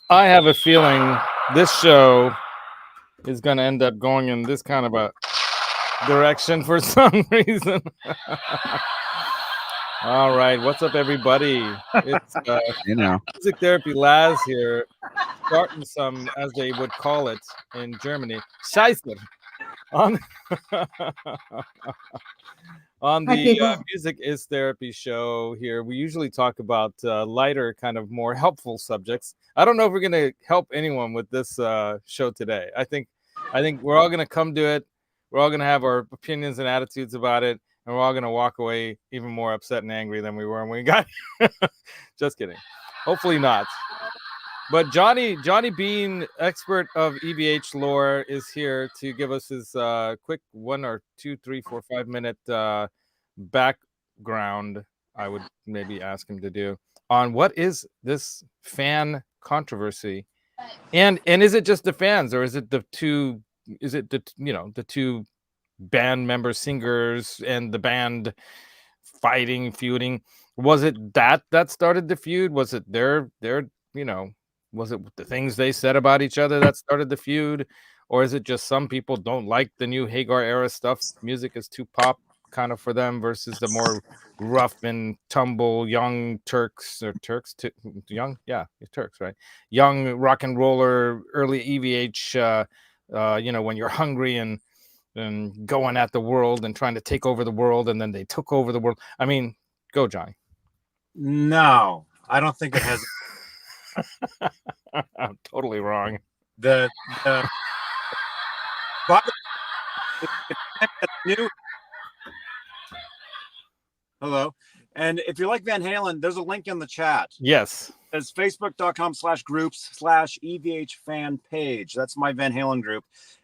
I have a feeling this show is going to end up going in this kind of a direction for some reason. All right, what's up, everybody? It's Music Therapy Laz here, starting some, as they would call it in Germany, Scheiße. On the Music is Therapy show here, we usually talk about lighter, kind of more helpful subjects. I don't know if we're going to help anyone with this show today. I think we're all going to come to it. We're all going to have our opinions and attitudes about it, and we're all going to walk away even more upset and angry than we were when we got here. Just kidding. Hopefully not. But Johnny Bean, expert of EVH lore, is here to give us his quick 1 or 2, 3, 4, 5 minute background. I would maybe ask him to do on what is this fan controversy, and is it just the fans, or is it the two? Is it the two band member singers and the band feuding? Was it that started the feud? Was it their was it the things they said about each other that started the feud? Or is it just some people don't like the new Hagar era stuff? Music is too pop kind of for them versus the more rough and tumble young Turks, young rock and roller, early EVH, when you're hungry and going at the world and trying to take over the world, and then they took over the world. I mean, go, Johnny. No, I don't think it has. I'm totally wrong. But new. Hello. And if you like Van Halen, there's a link in the chat. Yes. It's facebook.com/groups/EVH fan page. That's my Van Halen group.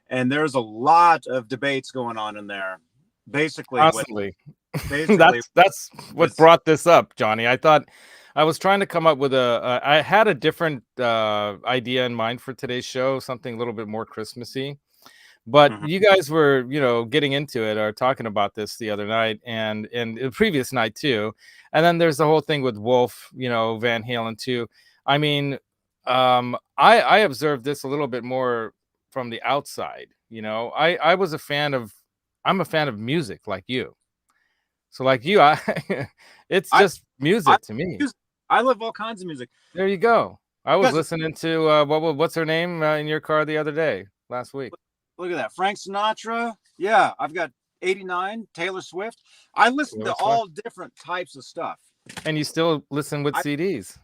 And there's a lot of debates going on in there. Basically. That's what brought this up, Johnny. I thought I was trying to come up with I had a different idea in mind for today's show, something a little bit more Christmassy. But you guys were, getting into it or talking about this the other night and the previous night too. And then there's the whole thing with Wolf, Van Halen too. I mean, I observed this a little bit more from the outside. I'm a fan of music like you. So like you, it's just music to me. I love all kinds of music. There you go. I was listening to what's her name in your car the other day, last week. Look at that. Frank Sinatra. Yeah, I've got 89, Taylor Swift. I listen to all different types of stuff. And you still listen with CDs?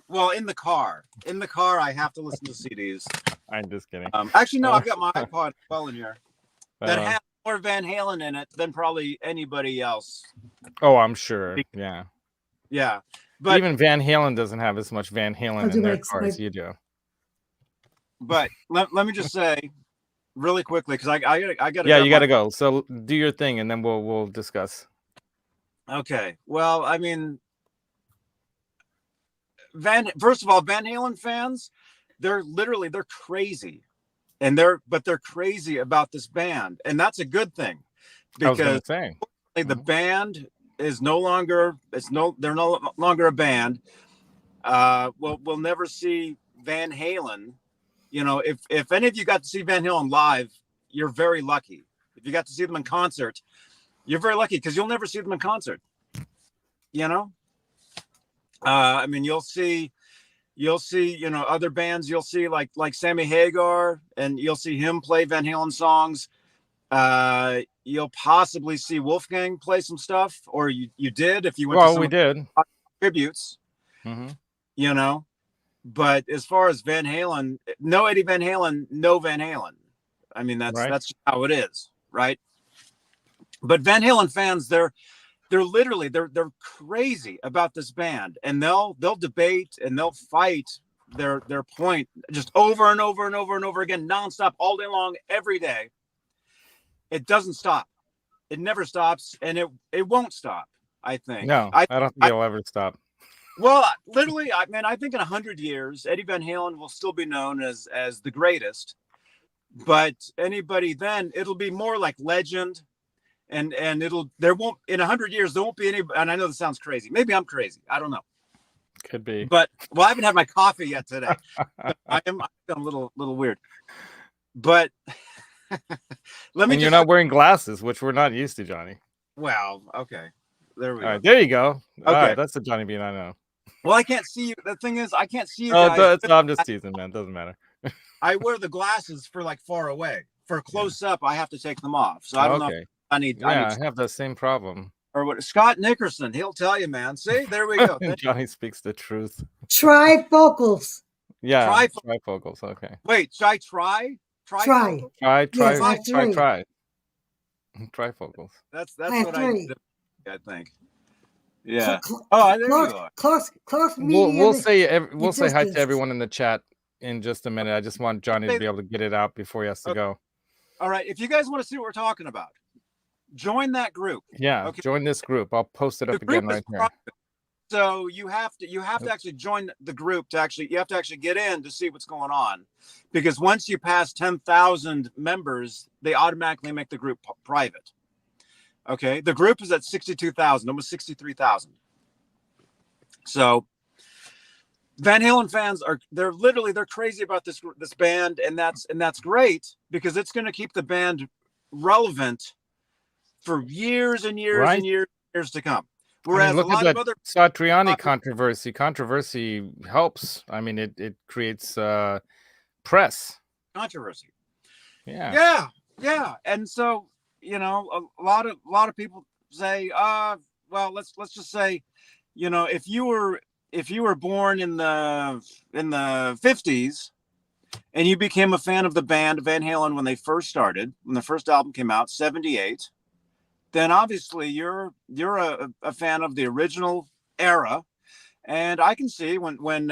Well, in the car. In the car, I have to listen to CDs. I'm just kidding. Actually, no, I've got my iPod well in here that has more Van Halen in it than probably anybody else. Oh, I'm sure. Yeah. Yeah. But even Van Halen doesn't have as much Van Halen in their car as you do. But let me just say really quickly, because I got to. Yeah, you got to go. So do your thing, and then we'll discuss. Okay. Well, I mean, first of all, Van Halen fans, they're crazy, and they're crazy about this band, and that's a good thing, because the band is no longer they're no longer a band. We'll never see Van Halen. If any of you got to see Van Halen live, you're very lucky. If you got to see them in concert, you're very lucky, because you'll never see them in concert. I mean, you'll see other bands. You'll see like Sammy Hagar, and you'll see him play Van Halen songs. You'll possibly see Wolfgang play some stuff, or you did if you went to some we did tributes. But as far as Van Halen, no Eddie Van Halen, no Van Halen. I mean, that's how it is, right? But Van Halen fans, they're literally they're crazy about this band, and they'll debate and they'll fight their point just over and over and over and over again, nonstop, all day long, every day. It doesn't stop. It never stops, and it won't stop, I think. No, I don't think it'll ever stop. Well, literally, I think in 100 years, Eddie Van Halen will still be known as the greatest. But anybody then, it'll be more like legend, and there won't, in 100 years, there won't be any. And I know this sounds crazy. Maybe I'm crazy. I don't know. Could be. But well, I haven't had my coffee yet today. I'm a little weird. But let me. And you're not wearing glasses, which we're not used to, Johnny. Well, okay. There we go. All right, there you go. Okay. All right, that's the Johnny Bean I know. Well, I can't see you. The thing is, I can't see you Oh, guys. I'm just teasing, man. Doesn't matter. I wear the glasses for like far away. For close up, I have to take them off. So I don't know. I have that same problem. Or what? Scott Nickerson, he'll tell you, man. See, there we go. Johnny speaks the truth. Trifocals. Yeah, trifocals. Okay. Wait, should I try? Try. Trifocals. That's what I think. Yeah. There you go. Close. We'll say hi to everyone in the chat in just a minute. I just want Johnny to be able to get it out before he has to go. All right. If you guys want to see what we're talking about, join that group. Yeah. Okay. Join this group. I'll post it up again right here. So you have to actually join the group you have to actually get in to see what's going on, because once you pass 10,000 members, they automatically make the group private. Okay, the group is at 62,000, almost 63,000. So Van Halen fans they're crazy about this band, and that's great, because it's going to keep the band relevant for years and years and years to come. Whereas look a lot at of other Satriani controversy. Controversy helps. I mean, it creates press. Controversy. Yeah. And so, a lot of people say, well, let's just say, if you were born in the 50s and you became a fan of the band Van Halen when they first started, when the first album came out, 78, then obviously you're a fan of the original era. And I can see when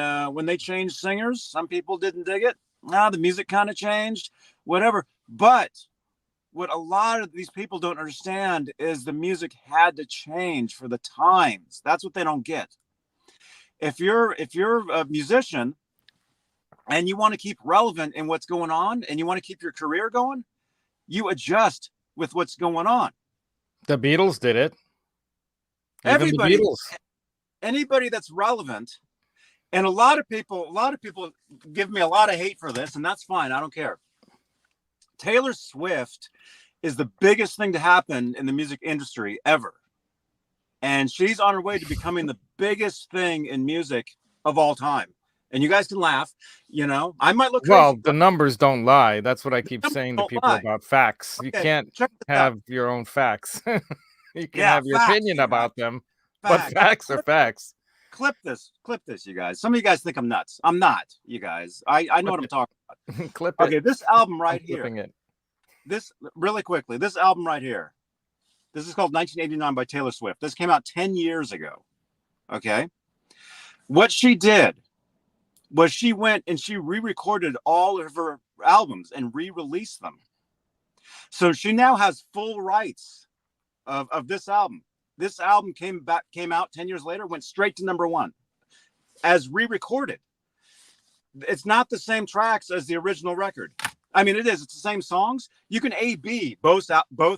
they changed singers, some people didn't dig it. The music kind of changed, whatever. But what a lot of these people don't understand is the music had to change for the times. That's what they don't get. If you're a musician and you want to keep relevant in what's going on, and you want to keep your career going, you adjust with what's going on. The Beatles did it. Everybody, the Beatles. Anybody that's relevant, and a lot of people give me a lot of hate for this, and that's fine. I don't care. Taylor Swift is the biggest thing to happen in the music industry ever. And she's on her way to becoming the biggest thing in music of all time. And you guys can laugh, I might look crazy. Well, the numbers don't lie. That's what I keep saying to people about facts. Okay, you can't have your own facts. You can have your opinion about them, but facts are facts. Clip this, you guys. Some of you guys think I'm nuts. I'm not, you guys. I know what I'm talking about. Clip it. Okay, this album right here. It. This, really quickly, this album right here. This is called 1989 by Taylor Swift. This came out 10 years ago. Okay. What she did was she went and she re-recorded all of her albums and re-released them. So she now has full rights of this album. This album came out 10 years later, went straight to #1 as re-recorded. It's not the same tracks as the original record. I mean, it is. It's the same songs. You can A/B both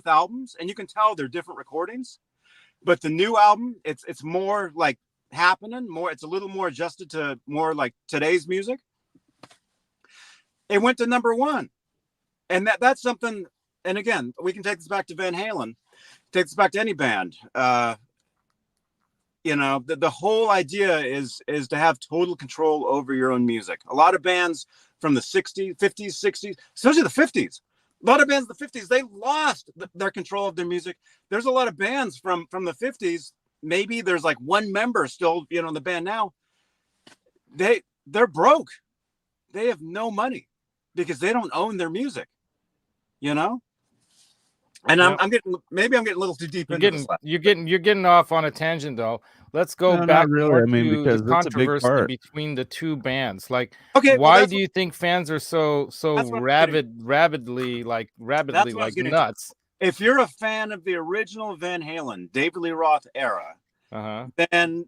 albums, and you can tell they're different recordings. But the new album, it's more like happening, more. It's a little more adjusted to more like today's music. It went to #1, and that's something. And again, we can take this back to Van Halen. Take this back to any band. The whole idea is to have total control over your own music. A lot of bands from the 60s, 50s, 60s, especially the 50s. A lot of bands in the 50s, they lost their control of their music. There's a lot of bands from the 50s. Maybe there's like one member still, in the band now. They're broke. They have no money because they don't own their music, And I'm getting a little too deep into this. You're getting off on a tangent though. Let's go back. Not really. I mean, to because the it's a big controversy part between the two bands. Like, okay, why do you think fans are so rabidly like nuts? If you're a fan of the original Van Halen, David Lee Roth era, then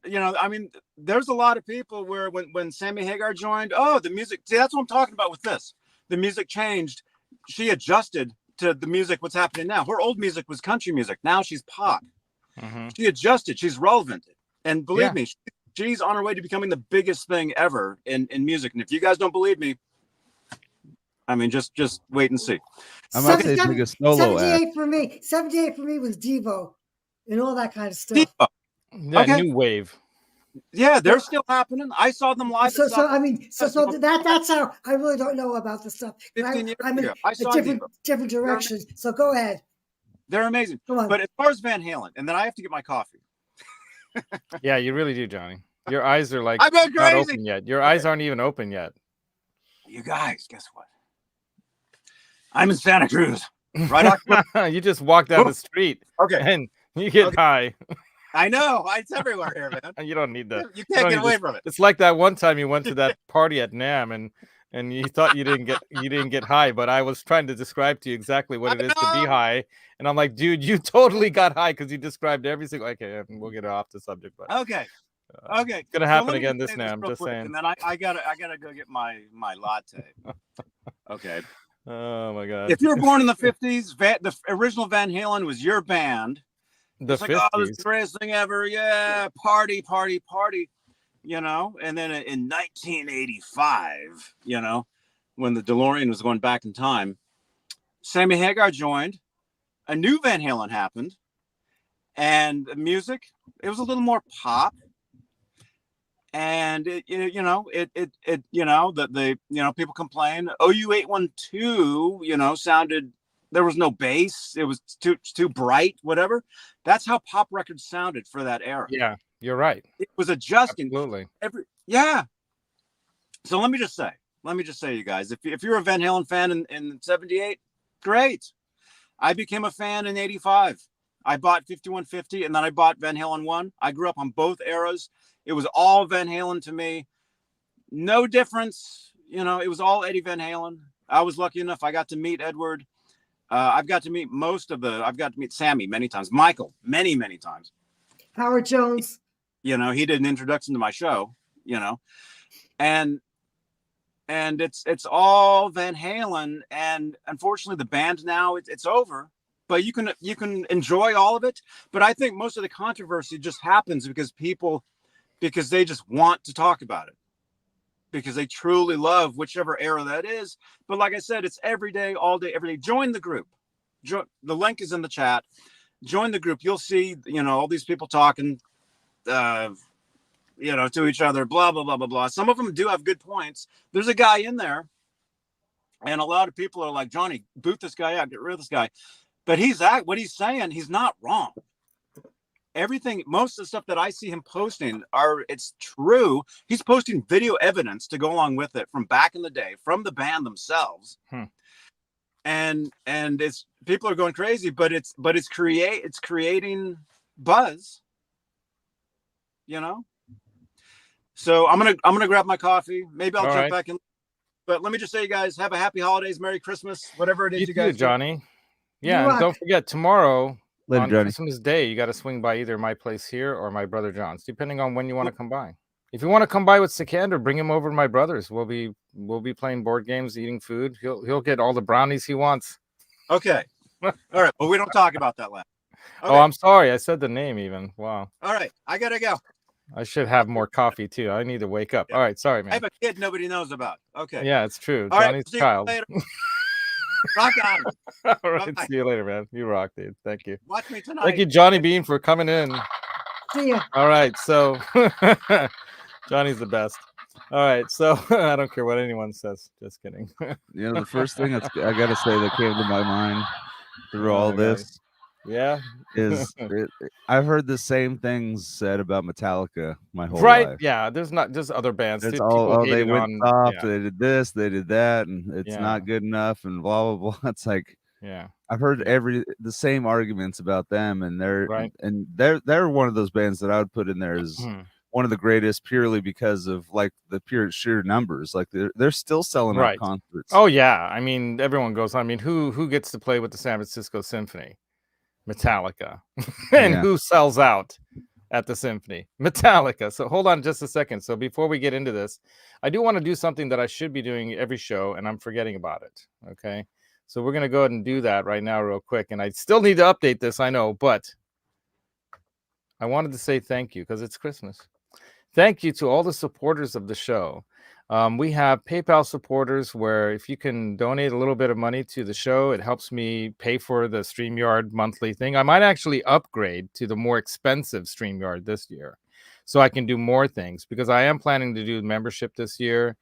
there's a lot of people where when Sammy Hagar joined, the music. See, that's what I'm talking about with this. The music changed. She adjusted to the music, what's happening now. Her old music was country music. Now she's pop. She adjusted. She's relevant. And believe me, she's on her way to becoming the biggest thing ever in music. And if you guys don't believe me, I mean, just wait and see. I might say biggest solo 78 act. for me. 78 for me was Devo and all that kind of stuff. Devo. That new wave. Yeah, they're still happening. I saw them live. So that's how I really don't know about the stuff. 15 years I'm in ago. I saw different directions. So go ahead. They're amazing. But as far as Van Halen, and then I have to get my coffee. Yeah, you really do, Johnny. Your eyes are like I'm going not crazy. open yet. Your eyes aren't even open yet. You guys, guess what? I'm in Santa Cruz. Right off. You just walk down the street. Okay. And you get high. I know. It's everywhere here, man. You don't need that. You can't get away from it. It's like that one time you went to that party at NAM and you thought you didn't get high, but I was trying to describe to you exactly what it is to be high. And I'm like, dude, you totally got high because you described every single. Okay, we'll get off the subject, but okay. It's gonna happen again this NAM. Just saying. And then I gotta go get my latte. Okay. Oh my God. If you were born in the 50s, the original Van Halen was your band. The 50s. Like, oh, this is the greatest thing ever. Yeah, party. You know, and then in 1985, you know, when the DeLorean was going back in time, Sammy Hagar joined. A new Van Halen happened, and the music, it was a little more pop. And people complain. OU812, sounded, there was no bass. It was too bright, whatever. That's how pop records sounded for that era. Yeah, you're right. It was adjusting. Absolutely. So let me just say, you guys, if you're a Van Halen fan in 78, great. I became a fan in 85. I bought 5150 and then I bought Van Halen 1. I grew up on both eras. It was all Van Halen to me. No difference. It was all Eddie Van Halen. I was lucky enough. I got to meet Edward. I've got to meet I've got to meet Sammy many times. Michael, many, many times. Howard Jones. He did an introduction to my show, and it's all Van Halen. And unfortunately the band now it's over, but you can enjoy all of it. But I think most of the controversy just happens because they just want to talk about it, because they truly love whichever era that is. But like I said, it's every day, all day, every day. Join the group. The link is in the chat. Join the group. You'll see, all these people talking, to each other, blah, blah, blah, blah, blah. Some of them do have good points. There's a guy in there, and a lot of people are like, Johnny, boot this guy out, get rid of this guy. But what he's saying, he's not wrong. Everything, most of the stuff that I see him posting it's true. He's posting video evidence to go along with it from back in the day, from the band themselves. And it's, people are going crazy, but it's creating buzz, So I'm gonna grab my coffee. Maybe I'll jump back in. But let me just say, you guys, have a happy holidays, Merry Christmas, whatever it is you guys do. Johnny. Yeah, and don't forget, tomorrow on Johnny. Christmas Day, you got to swing by either my place here or my brother John's, depending on when you want to come by. If you want to come by with Sikander, bring him over to my brother's. We'll be playing board games, eating food. He'll get all the brownies he wants. Okay. All right. Well, we don't talk about that last. Okay. Oh, I'm sorry. I said the name even. Wow. All right. I gotta go. I should have more coffee too. I need to wake up. Yeah. All right. Sorry, man. I have a kid nobody knows about. Okay. Yeah, it's true. All Johnny's right, child. Rock on. All right. Bye-bye. See you later, man. You rock, dude. Thank you. Watch me tonight. Thank you, Johnny Bean, for coming in. See ya. All right. So Johnny's the best. All right. So I don't care what anyone says. Just kidding. The first thing I got to say that came to my mind through all this is I've heard the same things said about Metallica my whole life. Yeah, there's other bands. It's all they went soft, they did this, they did that, and it's not good enough, and blah blah blah. It's like, I've heard the same arguments about them, and they're one of those bands that I would put in there as one of the greatest, purely because of like the pure sheer numbers. Like they're still selling out concerts. Oh yeah, I mean everyone goes. I mean who gets to play with the San Francisco Symphony? Metallica. And who sells out at the Symphony? Metallica. So hold on just a second. So before we get into this, I do want to do something that I should be doing every show, and I'm forgetting about it. Okay. So we're going to go ahead and do that right now real quick. And I still need to update this, I know, but I wanted to say thank you because it's Christmas. thank you to all the supporters of the show. We have PayPal supporters where if you can donate a little bit of money to the show, it helps me pay for the StreamYard monthly thing. I might actually upgrade to the more expensive StreamYard this year so I can do more things, because I am planning to do membership this year.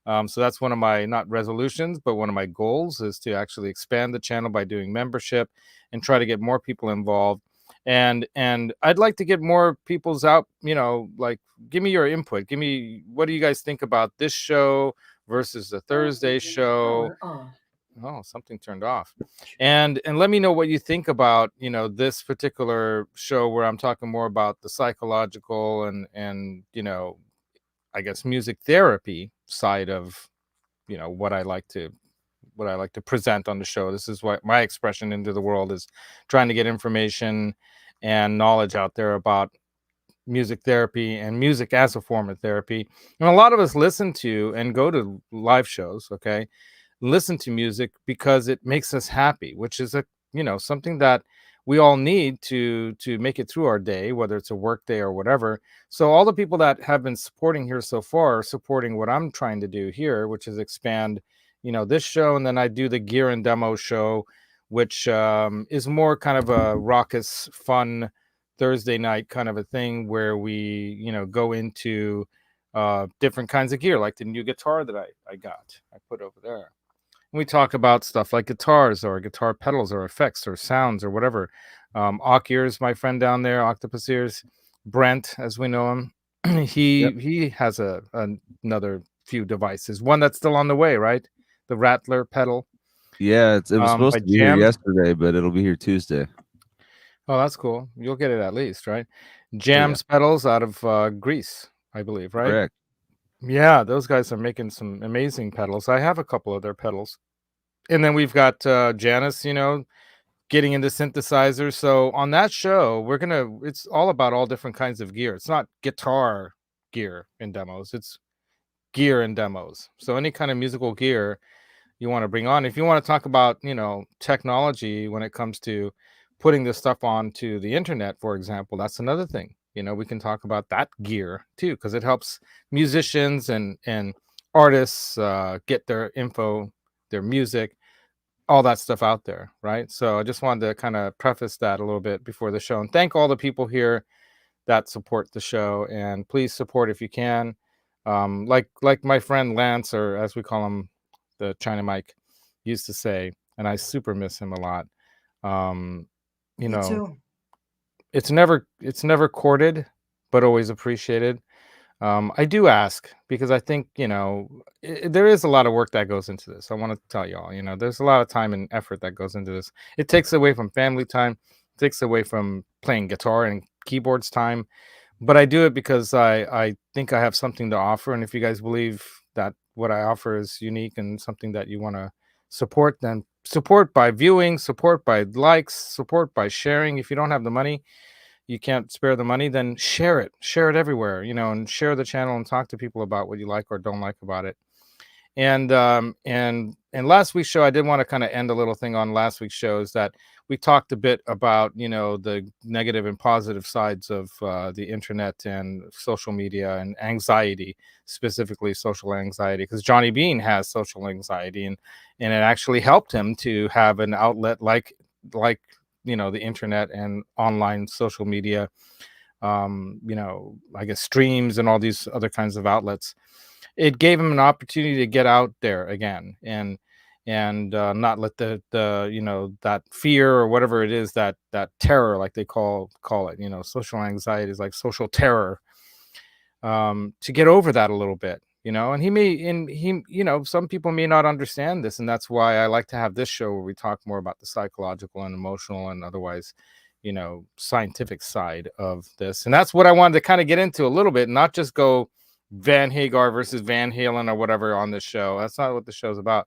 So that's one of my, not resolutions, but one of my goals is to actually expand the channel by doing membership and try to get more people involved. And I'd like to get more people's out, like, give me your input. Give me, what do you guys think about this show versus the Thursday show? Oh, something turned off. And let me know what you think about, this particular show where I'm talking more about the psychological and I guess music therapy side of, what I like to present on the show. This is what my expression into the world is, trying to get information and knowledge out there about music therapy and music as a form of therapy. And a lot of us listen to and go to live shows, okay? Listen to music because it makes us happy, which is something that we all need to make it through our day, whether it's a work day or whatever. So all the people that have been supporting here so far are supporting what I'm trying to do here, which is expand this show. And then I do the gear and demo show, which is more kind of a raucous, fun Thursday night kind of a thing where we, go into different kinds of gear, like the new guitar that I put over there. And we talk about stuff like guitars or guitar pedals or effects or sounds or whatever. Ock Ears, my friend down there, Octopus Ears, Brent, as we know him, he has another few devices. One that's still on the way, right? The Rattler pedal. Yeah, it was supposed to be here yesterday, but it'll be here Tuesday. Oh, that's cool. You'll get it at least, right? Jam's pedals out of Greece, I believe, right? Correct. Yeah, those guys are making some amazing pedals. I have a couple of their pedals. And then we've got Janice, getting into synthesizers. So on that show, it's all about all different kinds of gear. It's not guitar gear and demos. It's gear and demos. So any kind of musical gear you want to bring on. If you want to talk about, technology when it comes to putting this stuff onto the internet, for example, that's another thing. We can talk about that gear too, because it helps musicians and artists get their info, their music, all that stuff out there, right? So I just wanted to kind of preface that a little bit before the show, and thank all the people here that support the show, and please support if you can. Like my friend Lance, or as we call him, the China Mike, used to say, and I super miss him a lot. Me too. It's never courted, but always appreciated. I do ask because I think, there is a lot of work that goes into this. I want to tell y'all, there's a lot of time and effort that goes into this. It takes away from family time, it takes away from playing guitar and keyboards time, but I do it because I think I have something to offer. And if you guys believe that what I offer is unique and something that you want to support, then support by viewing, support by likes, support by sharing. If you don't have the money, you can't spare the money, then share it everywhere, and share the channel and talk to people about what you like or don't like about it. And last week's show, I did want to kind of end a little thing on last week's show, is that we talked a bit about, the negative and positive sides of the internet and social media and anxiety, specifically social anxiety, because Johnny Bean has social anxiety, and it actually helped him to have an outlet like the internet and online social media, I guess streams and all these other kinds of outlets. It gave him an opportunity to get out there again and not let the that fear or whatever it is, that terror, like they call it, social anxiety is like social terror, to get over that a little bit, and he some people may not understand this, and that's why I like to have this show where we talk more about the psychological and emotional and otherwise, scientific side of this. And that's what I wanted to kind of get into a little bit, not just go Van Hagar versus Van Halen or whatever on this show. That's not what the show's about.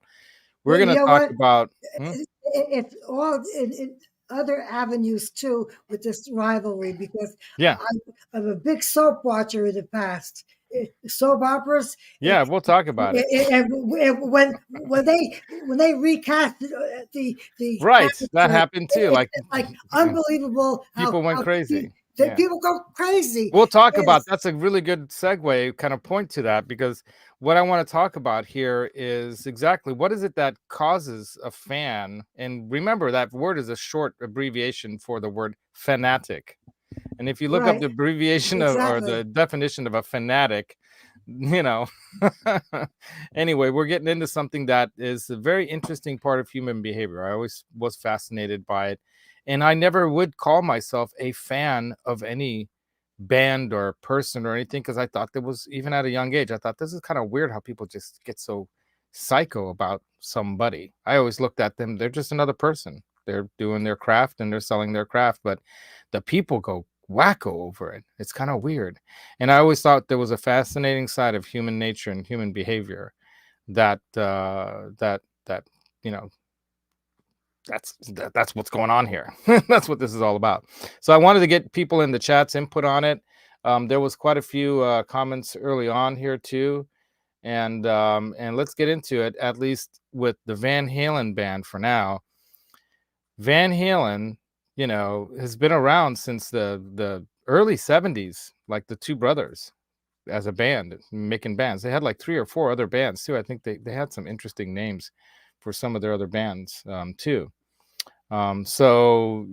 We're going to talk about it's all in other avenues too with this rivalry, because I'm a big soap watcher in the past. Soap operas. Yeah, we'll talk about it. When they recast the right, that happened too. Like unbelievable. People went crazy. People go crazy. We'll talk about that's a really good segue kind of point to that, because what I want to talk about here is exactly what is it that causes a fan. And remember, that word is a short abbreviation for the word fanatic. And if you look up the abbreviation or the definition of a fanatic, anyway, we're getting into something that is a very interesting part of human behavior. I always was fascinated by it. And I never would call myself a fan of any band or person or anything, because I thought there was, even at a young age, I thought this is kind of weird how people just get so psycho about somebody. I always looked at them, they're just another person. They're doing their craft and they're selling their craft, but the people go wacko over it. It's kind of weird. And I always thought there was a fascinating side of human nature and human behavior that that's what's going on here. That's what this is all about. So I wanted to get people in the chat's input on it. There was quite a few comments early on here too, and let's get into it, at least with the Van Halen band for now. Van Halen, has been around since the early 70s, like the two brothers as a band, making bands. They had like 3 or 4 other bands too. I think they had some interesting names for some of their other bands too. So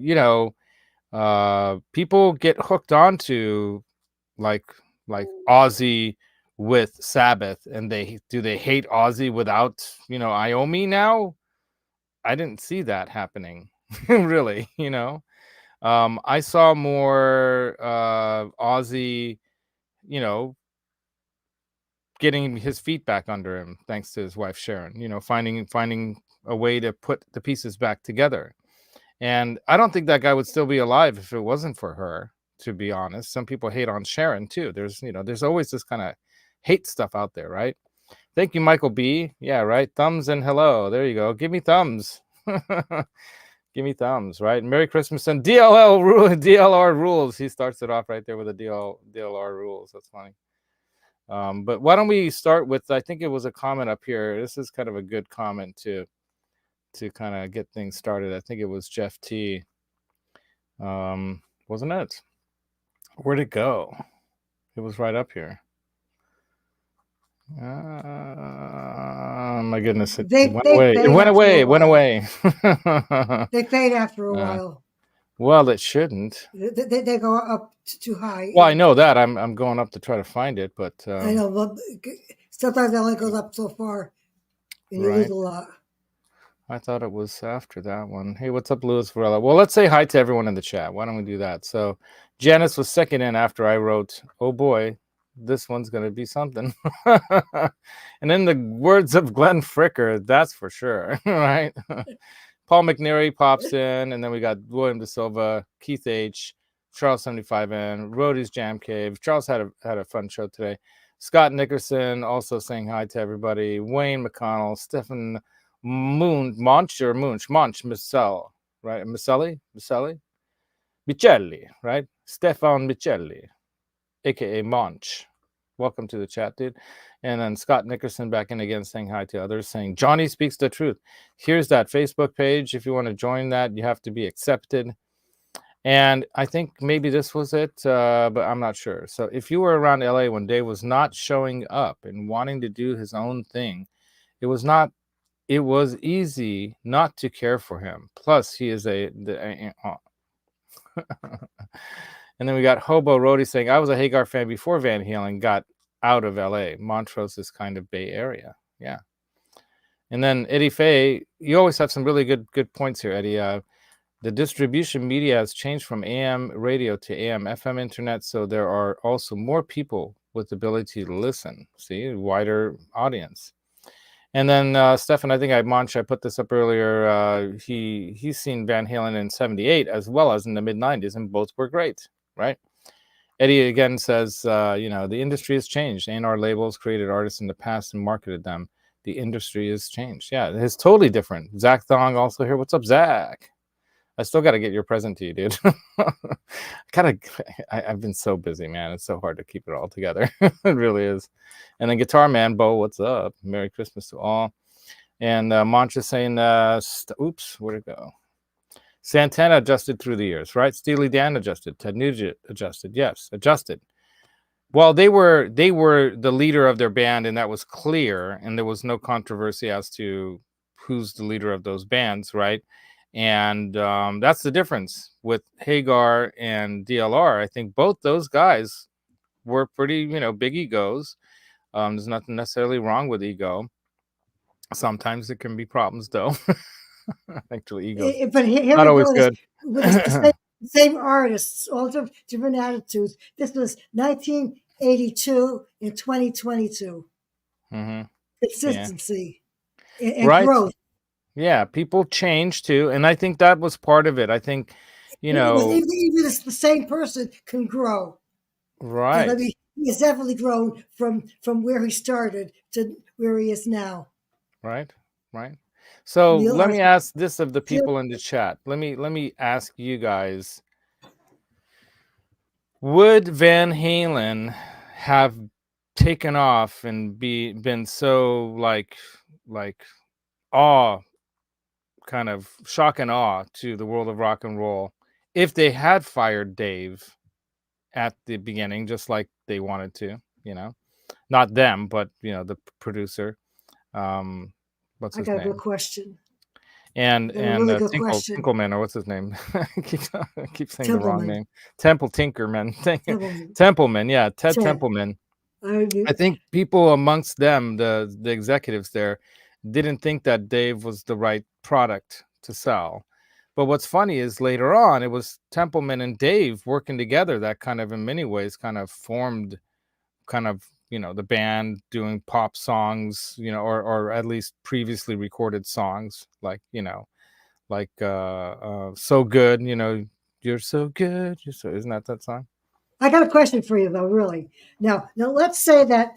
people get hooked onto like Ozzy with Sabbath, and they hate Ozzy without Iommi now? I didn't see that happening. Really. I saw more Ozzy getting his feet back under him thanks to his wife Sharon, finding a way to put the pieces back together. And I don't think that guy would still be alive if it wasn't for her, to be honest. Some people hate on Sharon too. There's always this kind of hate stuff out there, right? Thank you, Michael B. Yeah, right. Thumbs and hello. There you go. Give me thumbs. Give me thumbs, right? Merry Christmas and DLR rules. He starts it off right there with a DLR rules. That's funny. But why don't we start with, I think it was a comment up here. This is kind of a good comment to kind of get things started. I think it was Jeff T. Wasn't it? Where'd it go? It was right up here. My goodness. It went away. It went away. They fade after a while. Well, it shouldn't. They go up too high. Well, I know that. I'm going up to try to find it, but I know, but sometimes it only goes up so far, and you lose a lot. I thought it was after that one. Hey, what's up, Louis Varela? Well, let's say hi to everyone in the chat. Why don't we do that? So Janice was second in after I wrote, oh boy, this one's going to be something. And in the words of Glenn Fricker, that's for sure, right? Paul McNary pops in, and then we got William De Silva, Keith H., Charles 75N, Rhodey's Jam Cave. Charles had a fun show today. Scott Nickerson also saying hi to everybody. Wayne McConnell, Stephen Monch, Micelle, right? Michelli, right? Stefan Michelli, aka Monch. Welcome to the chat, dude. And then Scott Nickerson back in again saying hi to others, saying Johnny speaks the truth. Here's that Facebook page. If you want to join that, you have to be accepted. And I think maybe this was it, but I'm not sure. So if you were around LA when Dave was not showing up and wanting to do his own thing, it was easy not to care for him. Plus, he is and then we got Hobo Rhodey saying, I was a Hagar fan before Van Halen got out of LA. Montrose is kind of Bay Area. Yeah. And then Eddie Fay, you always have some really good points here, Eddie. The distribution media has changed from AM radio to AM FM internet, so there are also more people with the ability to listen. See, wider audience. And then Stefan, I think I put this up earlier. He's seen Van Halen in '78 as well as in the mid '90s, and both were great, right? Eddie again says, the industry has changed. A&R labels created artists in the past and marketed them. The industry has changed. Yeah, it's totally different. Zach Thong also here. What's up, Zach? I still got to get your present to you, dude. I've been so busy, man. It's so hard to keep it all together. It really is. And then Guitar Man, Bo, what's up? Merry Christmas to all. And Mantra saying, oops, where'd it go? Santana adjusted through the years, right? Steely Dan adjusted. Ted Nugent adjusted. Yes, adjusted. Well, they were the leader of their band, and that was clear, and there was no controversy as to who's the leader of those bands, right? And that's the difference with Hagar and DLR. I think both those guys were pretty, big egos. There's nothing necessarily wrong with ego. Sometimes there can be problems, though. Actually, ego. But here not we always go. good. With the same artists, all different attitudes. This was 1982 and 2022. Mm-hmm. Consistency and right. growth. Yeah, people change too, and I think that was part of it. I think, even the same person can grow. Right. I mean, he has definitely grown from where he started to where he is now. Right. So let me ask this of the people in the chat. Let me ask you guys: would Van Halen have taken off and been so like awe, kind of shock and awe to the world of rock and roll if they had fired Dave at the beginning, just like they wanted to, not them, but the producer. What's his name? I got a good question. And really Tinkleman, or what's his name? I keep saying the wrong name. Templeman, yeah, Ted Templeman. I think people amongst them, the executives there, didn't think that Dave was the right product to sell. But what's funny is later on, it was Templeman and Dave working together that kind of, in many ways, kind of formed the band doing pop songs, or at least previously recorded songs, like So Good, You're So Good. Isn't that song? I got a question for you, though, really. Now let's say that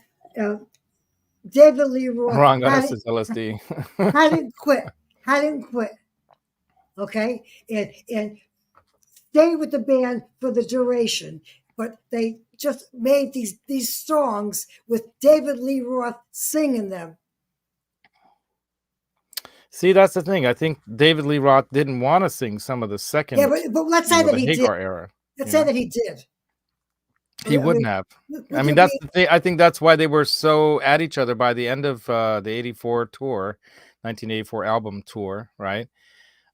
David Lee Roth wrong is LSD. hadn't quit. Okay, and stay with the band for the duration, but they just made these songs with David Lee Roth singing them. See, that's the thing. I think David Lee Roth didn't want to sing some of the second. Yeah, but let's say that he did. Era. Let's say that he did. He wouldn't have. I mean, that's the thing. I think that's why they were so at each other by the end of the 84 tour, 1984 album tour, right?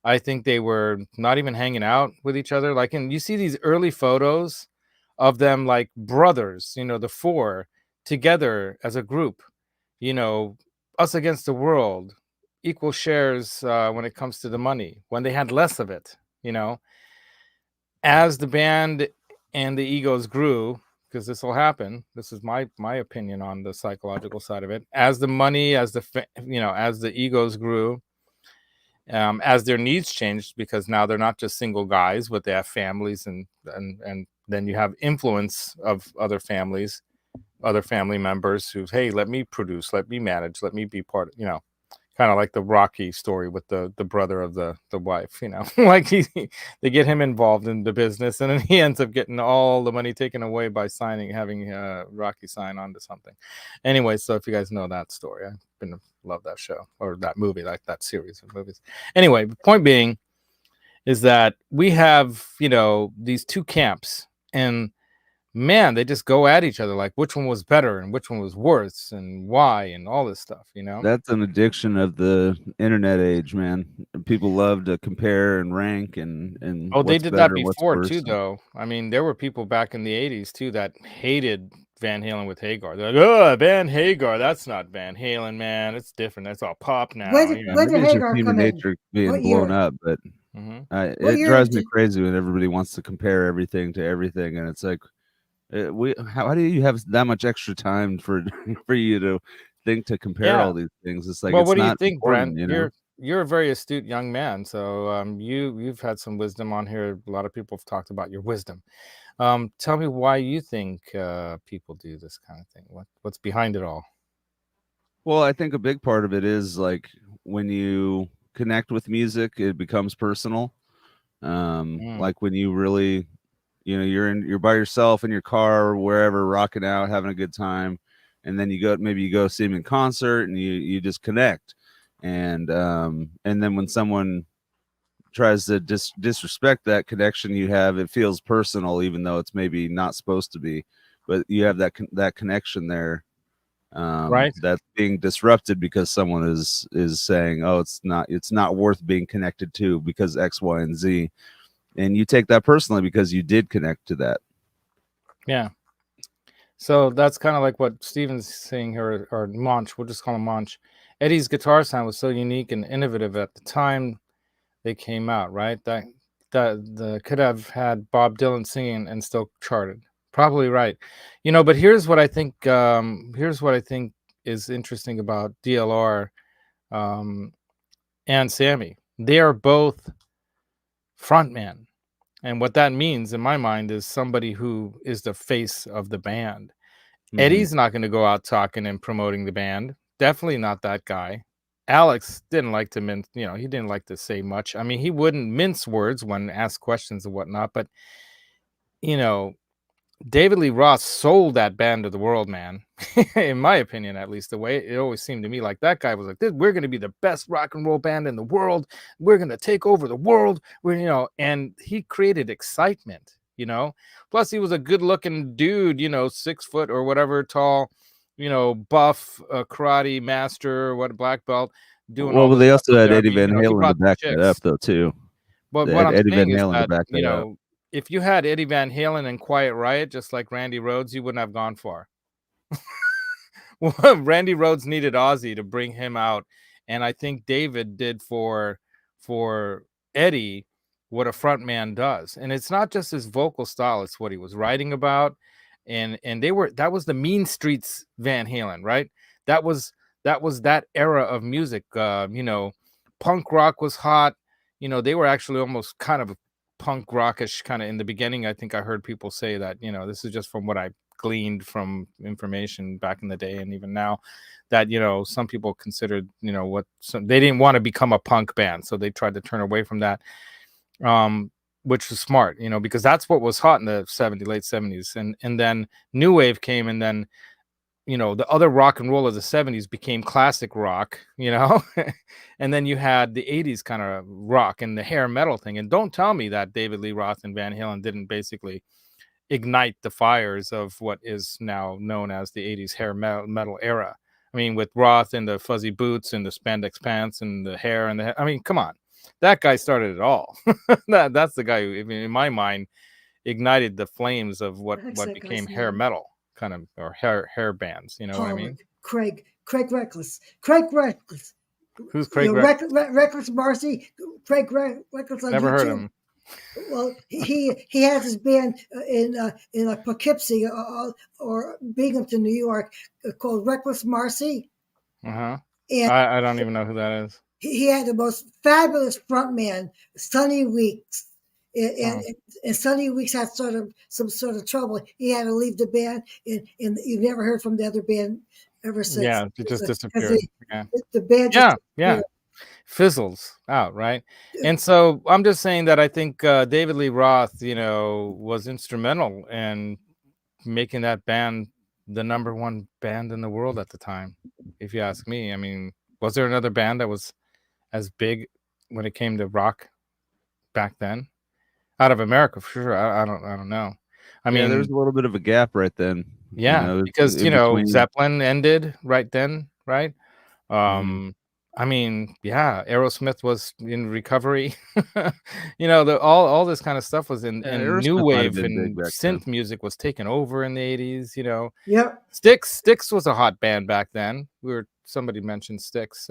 I think they were not even hanging out with each other. Like, and you see these early photos of them like brothers, the four together as a group, us against the world, equal shares when it comes to the money, when they had less of it, as the band and the egos grew, because this will happen. This is my opinion on the psychological side of it. As the money, as the egos grew, as their needs changed, because now they're not just single guys, but they have families, and then you have influence of other families, other family members who, hey, let me produce, let me manage, let me be part of, kind of like the Rocky story with the brother of the wife, like they get him involved in the business, and then he ends up getting all the money taken away by having Rocky sign onto something. Anyway, so if you guys know that story, I've love that show or that movie, like that series of movies. Anyway, the point being is that we have, these two camps, and man, they just go at each other like which one was better and which one was worse and why and all this stuff, That's an addiction of the internet age, man. People love to compare and rank and they did that before too, though. I mean, there were people back in the 80s too that hated Van Halen with Hagar. They're like, oh, Van Hagar, that's not Van Halen, man. It's different. That's all pop now. When did Hagar come in? Nature being blown up, but it drives me crazy when everybody wants to compare everything to everything, and it's like, how do you have that much extra time for you to think to compare all these things? It's like, well, it's what do not you think, Brent? You're a very astute young man, so you've had some wisdom on here. A lot of people have talked about your wisdom. Tell me why you think people do this kind of thing. What's behind it all? Well, I think a big part of it is like when you connect with music, it becomes personal. Like when you really, you're by yourself in your car or wherever, rocking out, having a good time, and then you go see them in concert, and you just connect, and then when someone tries to disrespect that connection you have. It feels personal, even though it's maybe not supposed to be. But you have that connection there, right? That's being disrupted because someone is saying, "Oh, it's not worth being connected to because X, Y, and Z," and you take that personally because you did connect to that. Yeah. So that's kind of like what Steven's saying here, or Monch. We'll just call him Monch. Eddie's guitar sound was so unique and innovative at the time they came out, right? That could have had Bob Dylan singing and still charted. Probably right. But here's what I think. Here's what I think is interesting about DLR and Sammy. They are both frontmen. And what that means in my mind is somebody who is the face of the band. Mm-hmm. Eddie's not going to go out talking and promoting the band. Definitely not that guy. Alex didn't like to mince, he didn't like to say much. I mean, he wouldn't mince words when asked questions and whatnot, but David Lee Roth sold that band to the world, man. In my opinion, at least, the way it always seemed to me, like that guy was like, we're going to be the best rock and roll band in the world. We're going to take over the world. And he created excitement, Plus, he was a good looking dude, 6 foot or whatever tall, buff, karate master, black belt. Doing well, they also had there. Eddie Van Halen to back that up, though, too. But what I'm saying is that, if you had Eddie Van Halen and Quiet Riot, just like Randy Rhoads, you wouldn't have gone far. Well, Randy Rhoads needed Ozzy to bring him out, and I think David did for Eddie what a frontman does. And it's not just his vocal style; it's what he was writing about, and that was the Mean Streets Van Halen, right? That was that era of music. Punk rock was hot. They were actually almost kind of punk rockish kind of in the beginning. I think I heard people say that, this is just from what I gleaned from information back in the day and even now, that some people considered they didn't want to become a punk band, so they tried to turn away from that, which was smart, because that's what was hot in the late 70s, and then new wave came, and then the other rock and roll of the 70s became classic rock, and then you had the 80s kind of rock and the hair metal thing. And don't tell me that David Lee Roth and Van Halen didn't basically ignite the fires of what is now known as the 80s hair metal era. I mean, with Roth and the fuzzy boots and the spandex pants and the hair and I mean, come on, that guy started it all. That's the guy who, in my mind, ignited the flames of what became hair metal. Kind of, or hair bands, what I mean? Craig Reckless. Who's Craig Reckless Marcy? Craig Reckless on Never YouTube. heard him. Well, he has his band in Poughkeepsie or Binghamton, New York, called Reckless Marcy. And I don't even know who that is. He had the most fabulous frontman, Sonny Weeks. And Sonny Weeks had some sort of trouble. He had to leave the band, and you never heard from the other band ever since. Yeah, it just disappeared. The band just fizzles out, right? And so I'm just saying that I think David Lee Roth, was instrumental in making that band the #1 band in the world at the time, if you ask me. I mean, was there another band that was as big when it came to rock back then? Out of America, for sure. I don't know. I mean, there's a little bit of a gap right then. Yeah, because Zeppelin ended right then, right? I mean, Aerosmith was in recovery. All this kind of stuff was in new wave, and synth music was taken over in the 80s. Yep. Styx was a hot band back then. Somebody mentioned Styx.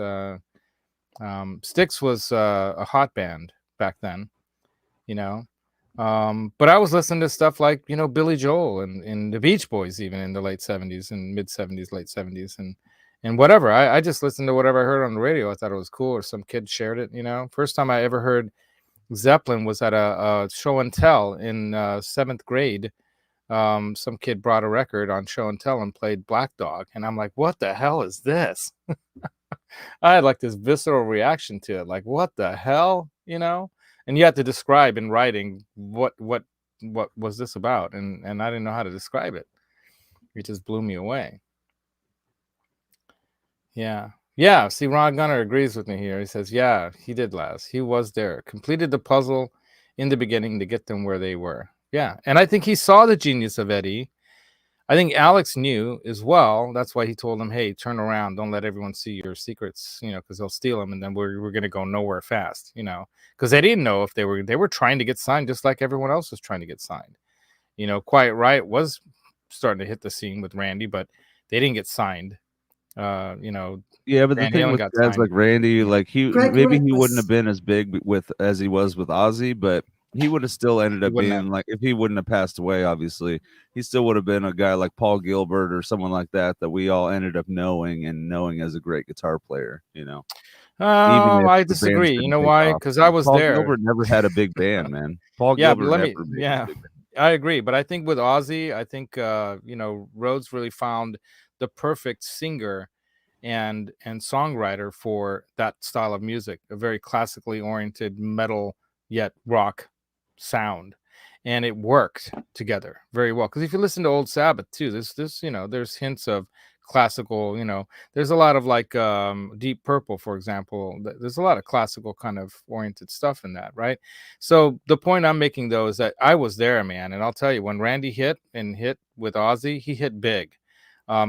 Styx was a hot band back then. But I was listening to stuff like Billy Joel and the Beach Boys, even in the late 70s and mid 70s, late 70s, and whatever. I just listened to whatever I heard on the radio. I thought it was cool, or some kid shared it. First time I ever heard Zeppelin was at a show and tell in 7th grade. Some kid brought a record on show and tell and played Black Dog, and I'm like, what the hell is this? I had like this visceral reaction to it, like, what the hell, And you had to describe in writing what was this about, and I didn't know how to describe it. It just blew me away. Yeah. Yeah, see, Ron Gunner agrees with me here. He says, yeah, he did last. He was there, completed the puzzle in the beginning to get them where they were. Yeah, and I think he saw the genius of Eddie. I think Alex knew as well. That's why he told him, hey, turn around. Don't let everyone see your secrets, because they'll steal them, and then we're going to go nowhere fast, because they didn't know if they were trying to get signed just like everyone else was trying to get signed. Quiet Riot was starting to hit the scene with Randy, but they didn't get signed. Yeah, but the Van thing Halen with got guys like signed. Randy, like Greg maybe Rick he wouldn't was have been as big as he was with Ozzy, but he would have still ended He up wouldn't have. being like, if he wouldn't have passed away, obviously, he still would have been a guy like Paul Gilbert or someone like that we all ended up knowing as a great guitar player, Even if I the bands disagree. You didn't know take why? off. Because I was Paul there. Gilbert never had a big band, man. Paul Yeah, but Gilbert never made a big band. I agree. But I think with Ozzy, I think Rhodes really found the perfect singer and songwriter for that style of music, a very classically oriented metal yet rock sound, and it worked together very well. Because if you listen to old Sabbath too, there's hints of classical, there's a lot of like Deep Purple, for example. There's a lot of classical kind of oriented stuff in that, right? So the point I'm making though is that I was there, man, and I'll tell you, when Randy hit with Ozzy, he hit big.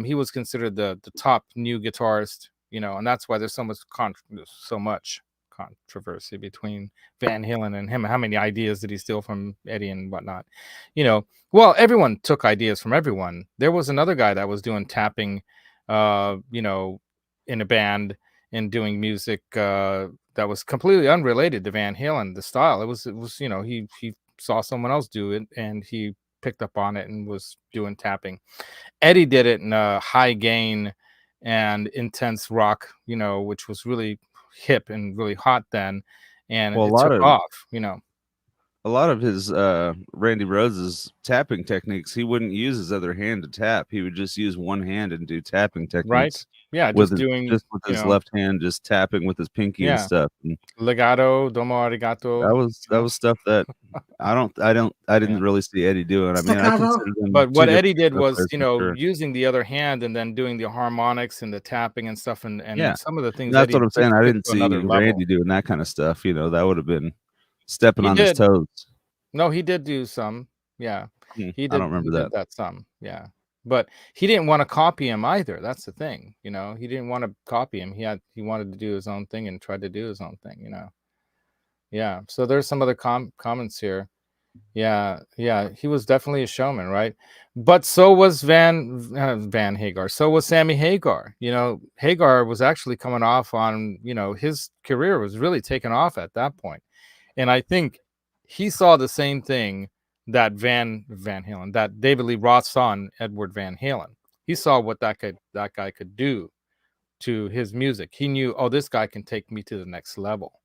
He was considered the top new guitarist, and that's why there's so much controversy between Van Halen and him. How many ideas did he steal from Eddie and whatnot? Well, everyone took ideas from everyone. There was another guy that was doing tapping, in a band and doing music that was completely unrelated to Van Halen, the style. It was he saw someone else do it and he picked up on it and was doing tapping. Eddie did it in a high gain and intense rock, which was really hip and really hot then, and it took off. A lot of his Randy Rhoads's tapping techniques, he wouldn't use his other hand to tap. He would just use one hand and do tapping techniques. Right? Yeah, with his left hand, just tapping with his pinky and stuff. And legato, domo arigato. That was stuff that I didn't really see Eddie doing. I mean, I consider them. But what Eddie did was, using the other hand and then doing the harmonics and the tapping and stuff, and some of the things. That's what I'm saying. I didn't see Randy doing that kind of stuff. That would have been stepping on his toes. No, he did do some. Yeah, he did. I don't remember that some. Yeah, but he didn't want to copy him either. That's the thing. He didn't want to copy him. He wanted to do his own thing and tried to do his own thing. Yeah. So there's some other comments here. Yeah, he was definitely a showman, right? But so was Van Hagar. So was Sammy Hagar. Hagar was actually coming off on, his career was really taking off at that point. And I think he saw the same thing that Van Halen, that David Lee Roth saw in Edward Van Halen. He saw what that guy could do to his music. He knew, oh, this guy can take me to the next level.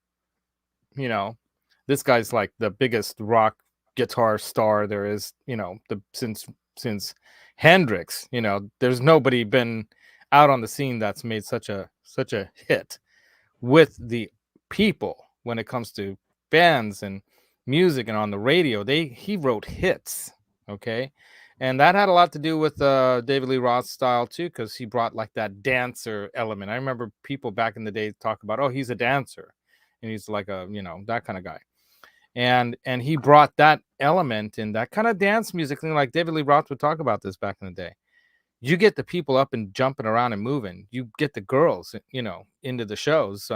This guy's like the biggest rock guitar star there is, since Hendrix. There's nobody been out on the scene that's made such a hit with the people when it comes to bands and music and on the radio. He wrote hits, okay, and that had a lot to do with David Lee Roth's style too, because he brought like that dancer element. I remember people back in the day talk about, oh, he's a dancer, and he's like a that kind of guy. And he brought that element in that kind of dance music thing, like David Lee Roth would talk about this back in the day. You get the people up and jumping around and moving. You get the girls, into the shows.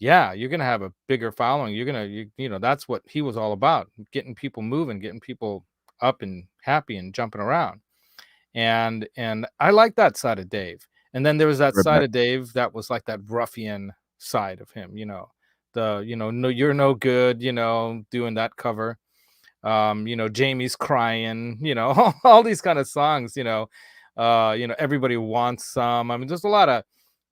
Yeah, you're gonna have a bigger following. You're gonna, that's what he was all about: getting people moving, getting people up and happy and jumping around. And I like that side of Dave. And then there was that side of Dave that was like that ruffian side of him. No, you're no good, doing that cover. Jamie's crying, all these kind of songs, everybody wants some. I mean, there's a lot of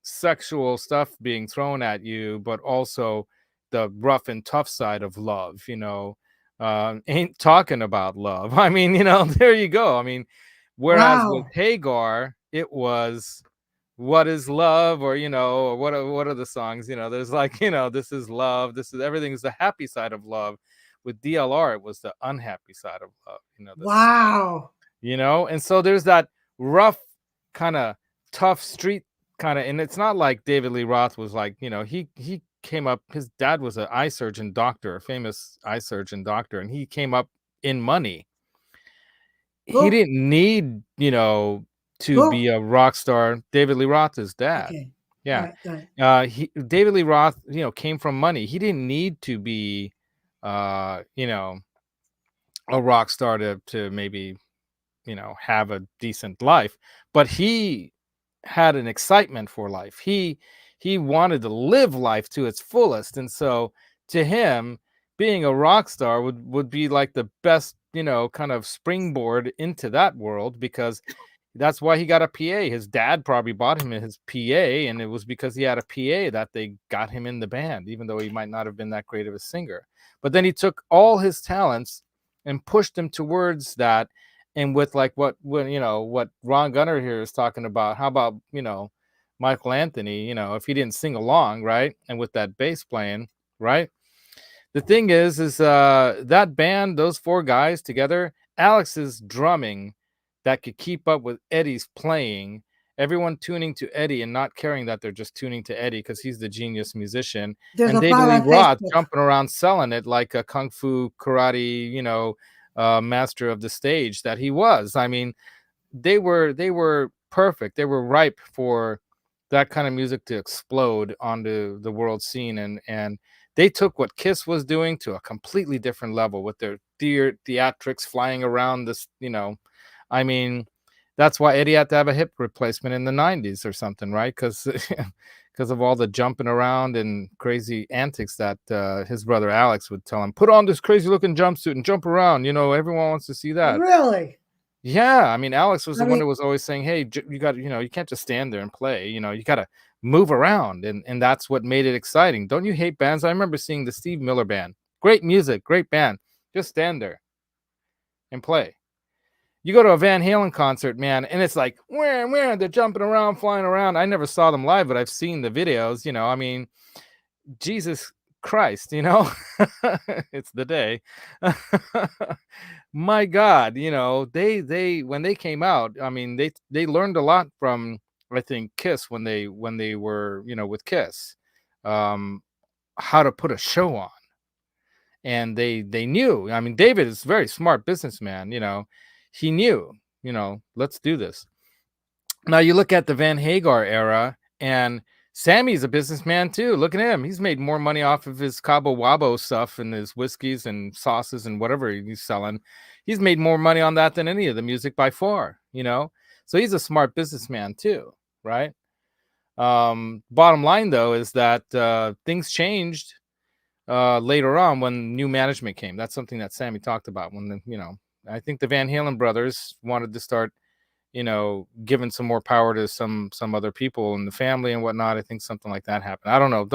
sexual stuff being thrown at you, but also the rough and tough side of love, ain't talking about love. I mean, there you go. I mean, whereas with Hagar, it was what is love, or what are the songs, there's like, this is love, this is everything's the happy side of love. With DLR, it was the unhappy side of love. And so there's that rough kind of tough street kind of, and it's not like David Lee Roth was like, he came up, his dad was an eye surgeon doctor, a famous eye surgeon doctor, and he came up in money. He didn't need, to be a rock star. David Lee Roth is dad. Okay. Yeah. Right. David Lee Roth, came from money. He didn't need to be, a rock star to maybe, have a decent life, but he had an excitement for life. He wanted to live life to its fullest. And so to him, being a rock star would be like the best, kind of springboard into that world, because that's why he got a PA. His dad probably bought him his PA, and it was because he had a PA that they got him in the band, even though he might not have been that great of a singer. But then he took all his talents and pushed him towards that. And with like what Ron Gunner here is talking about, how about, Michael Anthony, if he didn't sing along, right? And with that bass playing, right? The thing is that band, those four guys together, Alex's drumming that could keep up with Eddie's playing, everyone tuning to Eddie and not caring that they're just tuning to Eddie because he's the genius musician. And David Lee Roth jumping around selling it like a kung fu karate, master of the stage that he was. I mean, they were perfect. They were ripe for that kind of music to explode onto the world scene, and they took what Kiss was doing to a completely different level with their theatrics flying around this. I mean, that's why Eddie had to have a hip replacement in the 90s or something, right? Because of all the jumping around and crazy antics that his brother Alex would tell him, put on this crazy looking jumpsuit and jump around. Everyone wants to see that. Really? Yeah. I mean, Alex was the one that was always saying, hey, you got, you can't just stand there and play, you got to move around. And that's what made it exciting. Don't you hate bands? I remember seeing the Steve Miller Band. Great music, great band. Just stand there and play. You go to a Van Halen concert, man, and it's like, where they're jumping around, flying around. I never saw them live, but I've seen the videos. I mean, Jesus Christ, it's the day. My God, they when they came out, I mean, they learned a lot from, I think, Kiss when they were, with Kiss, how to put a show on. And they knew. I mean, David is a very smart businessman, he knew, let's do this. Now you look at the Van Hagar era, and Sammy's a businessman too. Look at him. He's made more money off of his Cabo Wabo stuff and his whiskeys and sauces and whatever he's selling. He's made more money on that than any of the music by far, So he's a smart businessman too, right? Bottom line, though, is that things changed later on when new management came. That's something that Sammy talked about when, I think the Van Halen brothers wanted to start, giving some more power to some other people in the family and whatnot. I think something like that happened. I don't know.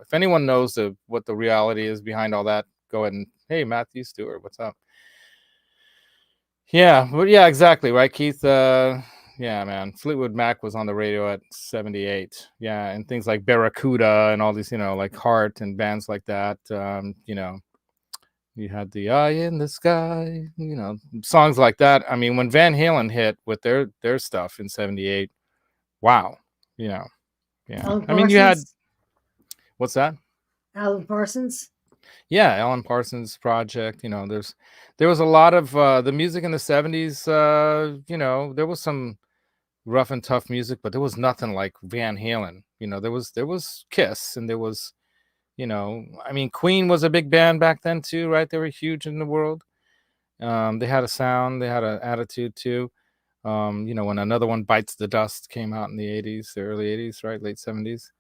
If anyone knows what the reality is behind all that, go ahead and, hey, Matthew Stewart, what's up? Yeah, well, yeah, exactly. Right, Keith? Yeah, man. Fleetwood Mac was on the radio at 78. Yeah, and things like Barracuda and all these, like Heart and bands like that, you had the Eye in the Sky, songs like that. I mean, when Van Halen hit with their stuff in 78, wow, yeah. I mean, you had, what's that? Alan Parsons? Yeah, Alan Parsons Project. There was a lot of the music in the 70s, there was some rough and tough music, but there was nothing like Van Halen. There was Kiss, and there was, I mean, Queen was a big band back then too, right? They were huge in the world. They had a sound, they had an attitude too. When Another One Bites the Dust came out in the 80s, the early 80s, right? Late 70s.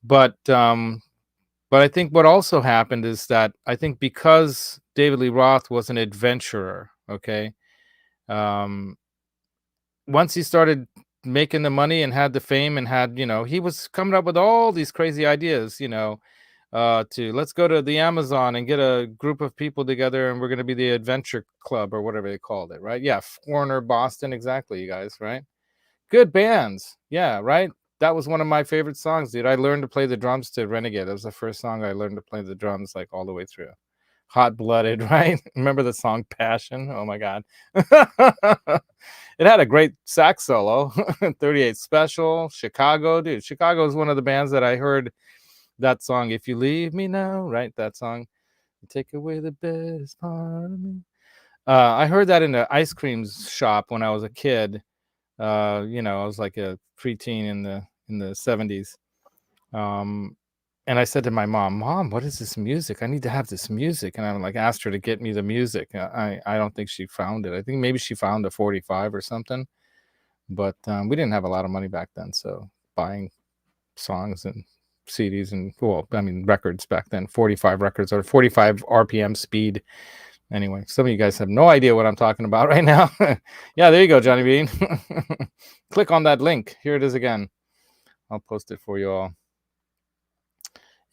But I think what also happened is that I think because David Lee Roth was an adventurer, okay, once he started making the money and had the fame and had, he was coming up with all these crazy ideas, to let's go to the Amazon and get a group of people together and we're going to be the adventure club or whatever they called it, right? Yeah, Foreigner, Boston, exactly, you guys, right? Good bands. Yeah, right? That was one of my favorite songs, dude. I learned to play the drums to Renegade. That was the first song I learned to play the drums like all the way through. Hot-Blooded, right? Remember the song Passion? Oh my God. It had a great sax solo. 38 Special, Chicago. Dude, Chicago is one of the bands that I heard that song, If You Leave Me Now, right? That song. Take away the best part of me. I heard that in the ice cream shop when I was a kid. I was like a preteen in the 70s. And I said to my Mom, what is this music? I need to have this music. And I'm like, asked her to get me the music. I don't think she found it. I think maybe she found a 45 or something. But we didn't have a lot of money back then. So buying songs and CDs and, records back then, 45 records or 45 RPM speed. Anyway, some of you guys have no idea what I'm talking about right now. Yeah, there you go, Johnny Bean. Click on that link. Here it is again. I'll post it for you all.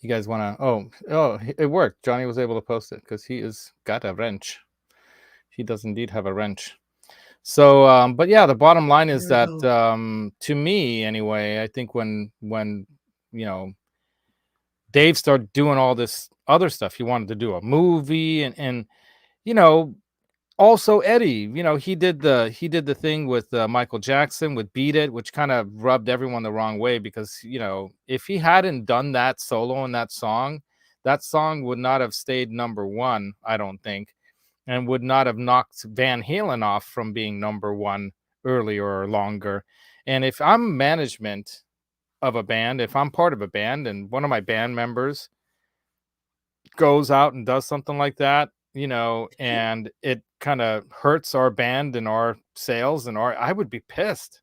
You guys want to, oh, it worked. Johnny was able to post it because he has got a wrench. He does indeed have a wrench. So, but yeah, the bottom line is that, to me anyway, I think when Dave started doing all this other stuff, he wanted to do a movie and also Eddie, he did the thing with Michael Jackson with Beat It, which kind of rubbed everyone the wrong way because, if he hadn't done that solo in that song would not have stayed number one, I don't think, and would not have knocked Van Halen off from being number one earlier or longer. And if I'm management of a band, if I'm part of a band and one of my band members goes out and does something like that, and it kind of hurts our band and our sales and I would be pissed.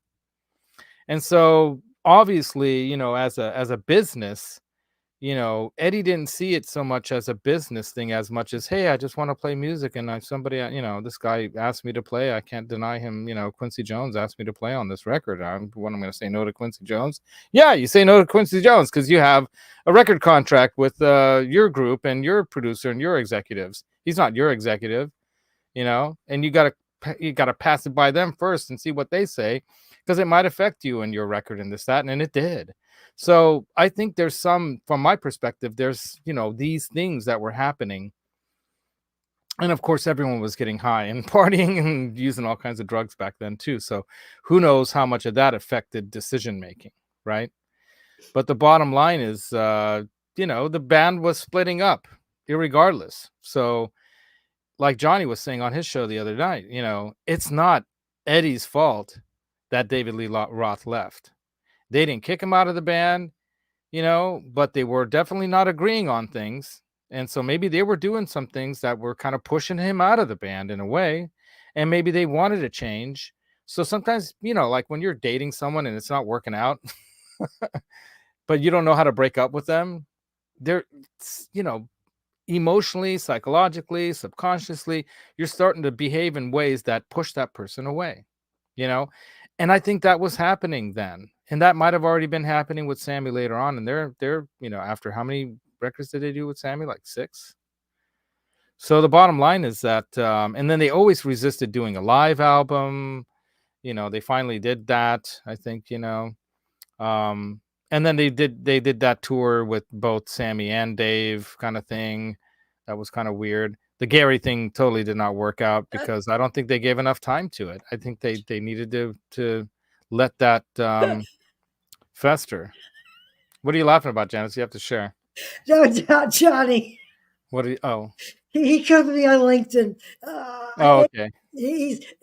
And so obviously, as a business, Eddie didn't see it so much as a business thing as much as, hey, I just want to play music. And somebody, this guy asked me to play. I can't deny him. Quincy Jones asked me to play on this record. I'm going to say no to Quincy Jones. Yeah, you say no to Quincy Jones because you have a record contract with your group and your producer and your executives. He's not your executive, and you got to pass it by them first and see what they say because it might affect you and your record and this, that, and it did. So I think there's from my perspective, there's, these things that were happening. And of course, everyone was getting high and partying and using all kinds of drugs back then too. So who knows how much of that affected decision-making, right? But the bottom line is, the band was splitting up irregardless. So like Johnny was saying on his show the other night, it's not Eddie's fault that David Lee Roth left. They didn't kick him out of the band, but they were definitely not agreeing on things. And so maybe they were doing some things that were kind of pushing him out of the band in a way. And maybe they wanted to change. So sometimes, like when you're dating someone and it's not working out, but you don't know how to break up with them, they're, emotionally, psychologically, subconsciously, you're starting to behave in ways that push that person away, And I think that was happening then. And that might have already been happening with Sammy later on. And they're after how many records did they do with Sammy? Like 6. So the bottom line is that, and then they always resisted doing a live album. They finally did that, I think, and then they did that tour with both Sammy and Dave kind of thing. That was kind of weird. The Gary thing totally did not work out because I don't think they gave enough time to it. I think they needed to let that fester. What are you laughing about, Janice? You have to share. No, Johnny. What do you? Oh, he comes to me on LinkedIn. Okay. It's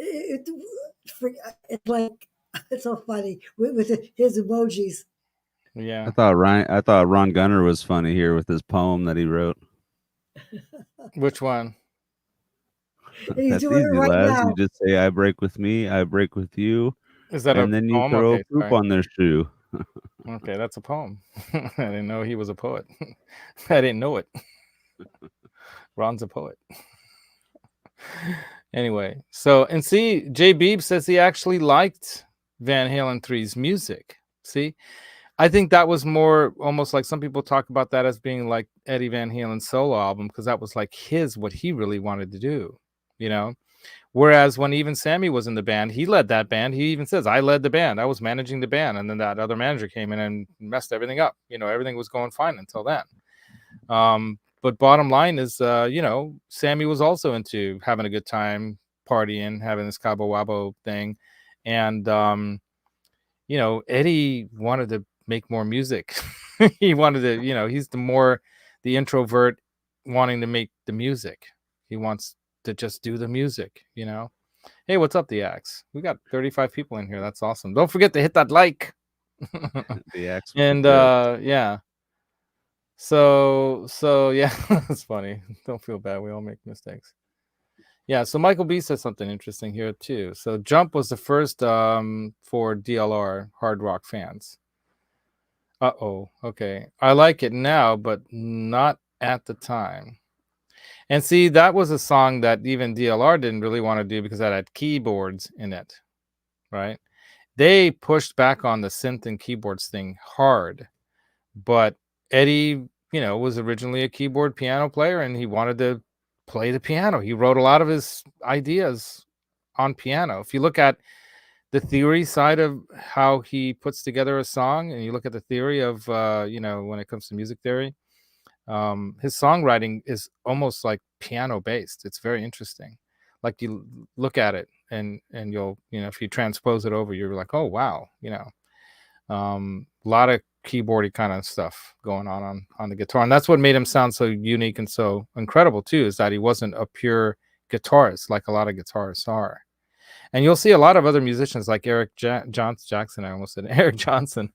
like it's so funny with his emojis. Yeah. I thought Ron Gunner was funny here with his poem that he wrote. Which one? He's doing it right now. You just say, "I break with me, I break with you." Is that and then you throw poop on their shoe. Okay, that's a poem. I didn't know he was a poet. I didn't know it. Ron's a poet. Anyway, so and see, Jay Beebe says he actually liked Van Halen 3's music. See, I think that was more almost like some people talk about that as being like Eddie Van Halen's solo album because that was like what he really wanted to do, Whereas when even Sammy was in the band, he led that band. He even says, I led the band. I was managing the band. And then that other manager came in and messed everything up. Everything was going fine until then. but bottom line is, Sammy was also into having a good time, partying, having this Cabo Wabo thing. And, Eddie wanted to make more music. He wanted to, he's the introvert wanting to make the music. He wants to just do the music, Hey, what's up, the Axe? We got 35 people in here. That's awesome. Don't forget to hit that like. The Axe. And yeah. So yeah, that's funny. Don't feel bad. We all make mistakes. Yeah, so Michael B says something interesting here too. So Jump was the first for DLR hard rock fans. Okay. I like it now, but not at the time. And see, that was a song that even DLR didn't really want to do because that had keyboards in it, right? They pushed back on the synth and keyboards thing hard, but Eddie, was originally a keyboard piano player, and he wanted to play the piano. He wrote a lot of his ideas on piano. If you look at the theory side of how he puts together a song, and you look at the theory of, when it comes to music theory, his songwriting is almost like piano based. It's very interesting. Like you look at it and you'll, if you transpose it over, you're like, oh, wow. A lot of keyboardy kind of stuff going on the guitar. And that's what made him sound so unique and so incredible too, is that he wasn't a pure guitarist like a lot of guitarists are. And you'll see a lot of other musicians like Eric Jackson. I almost said Eric Johnson.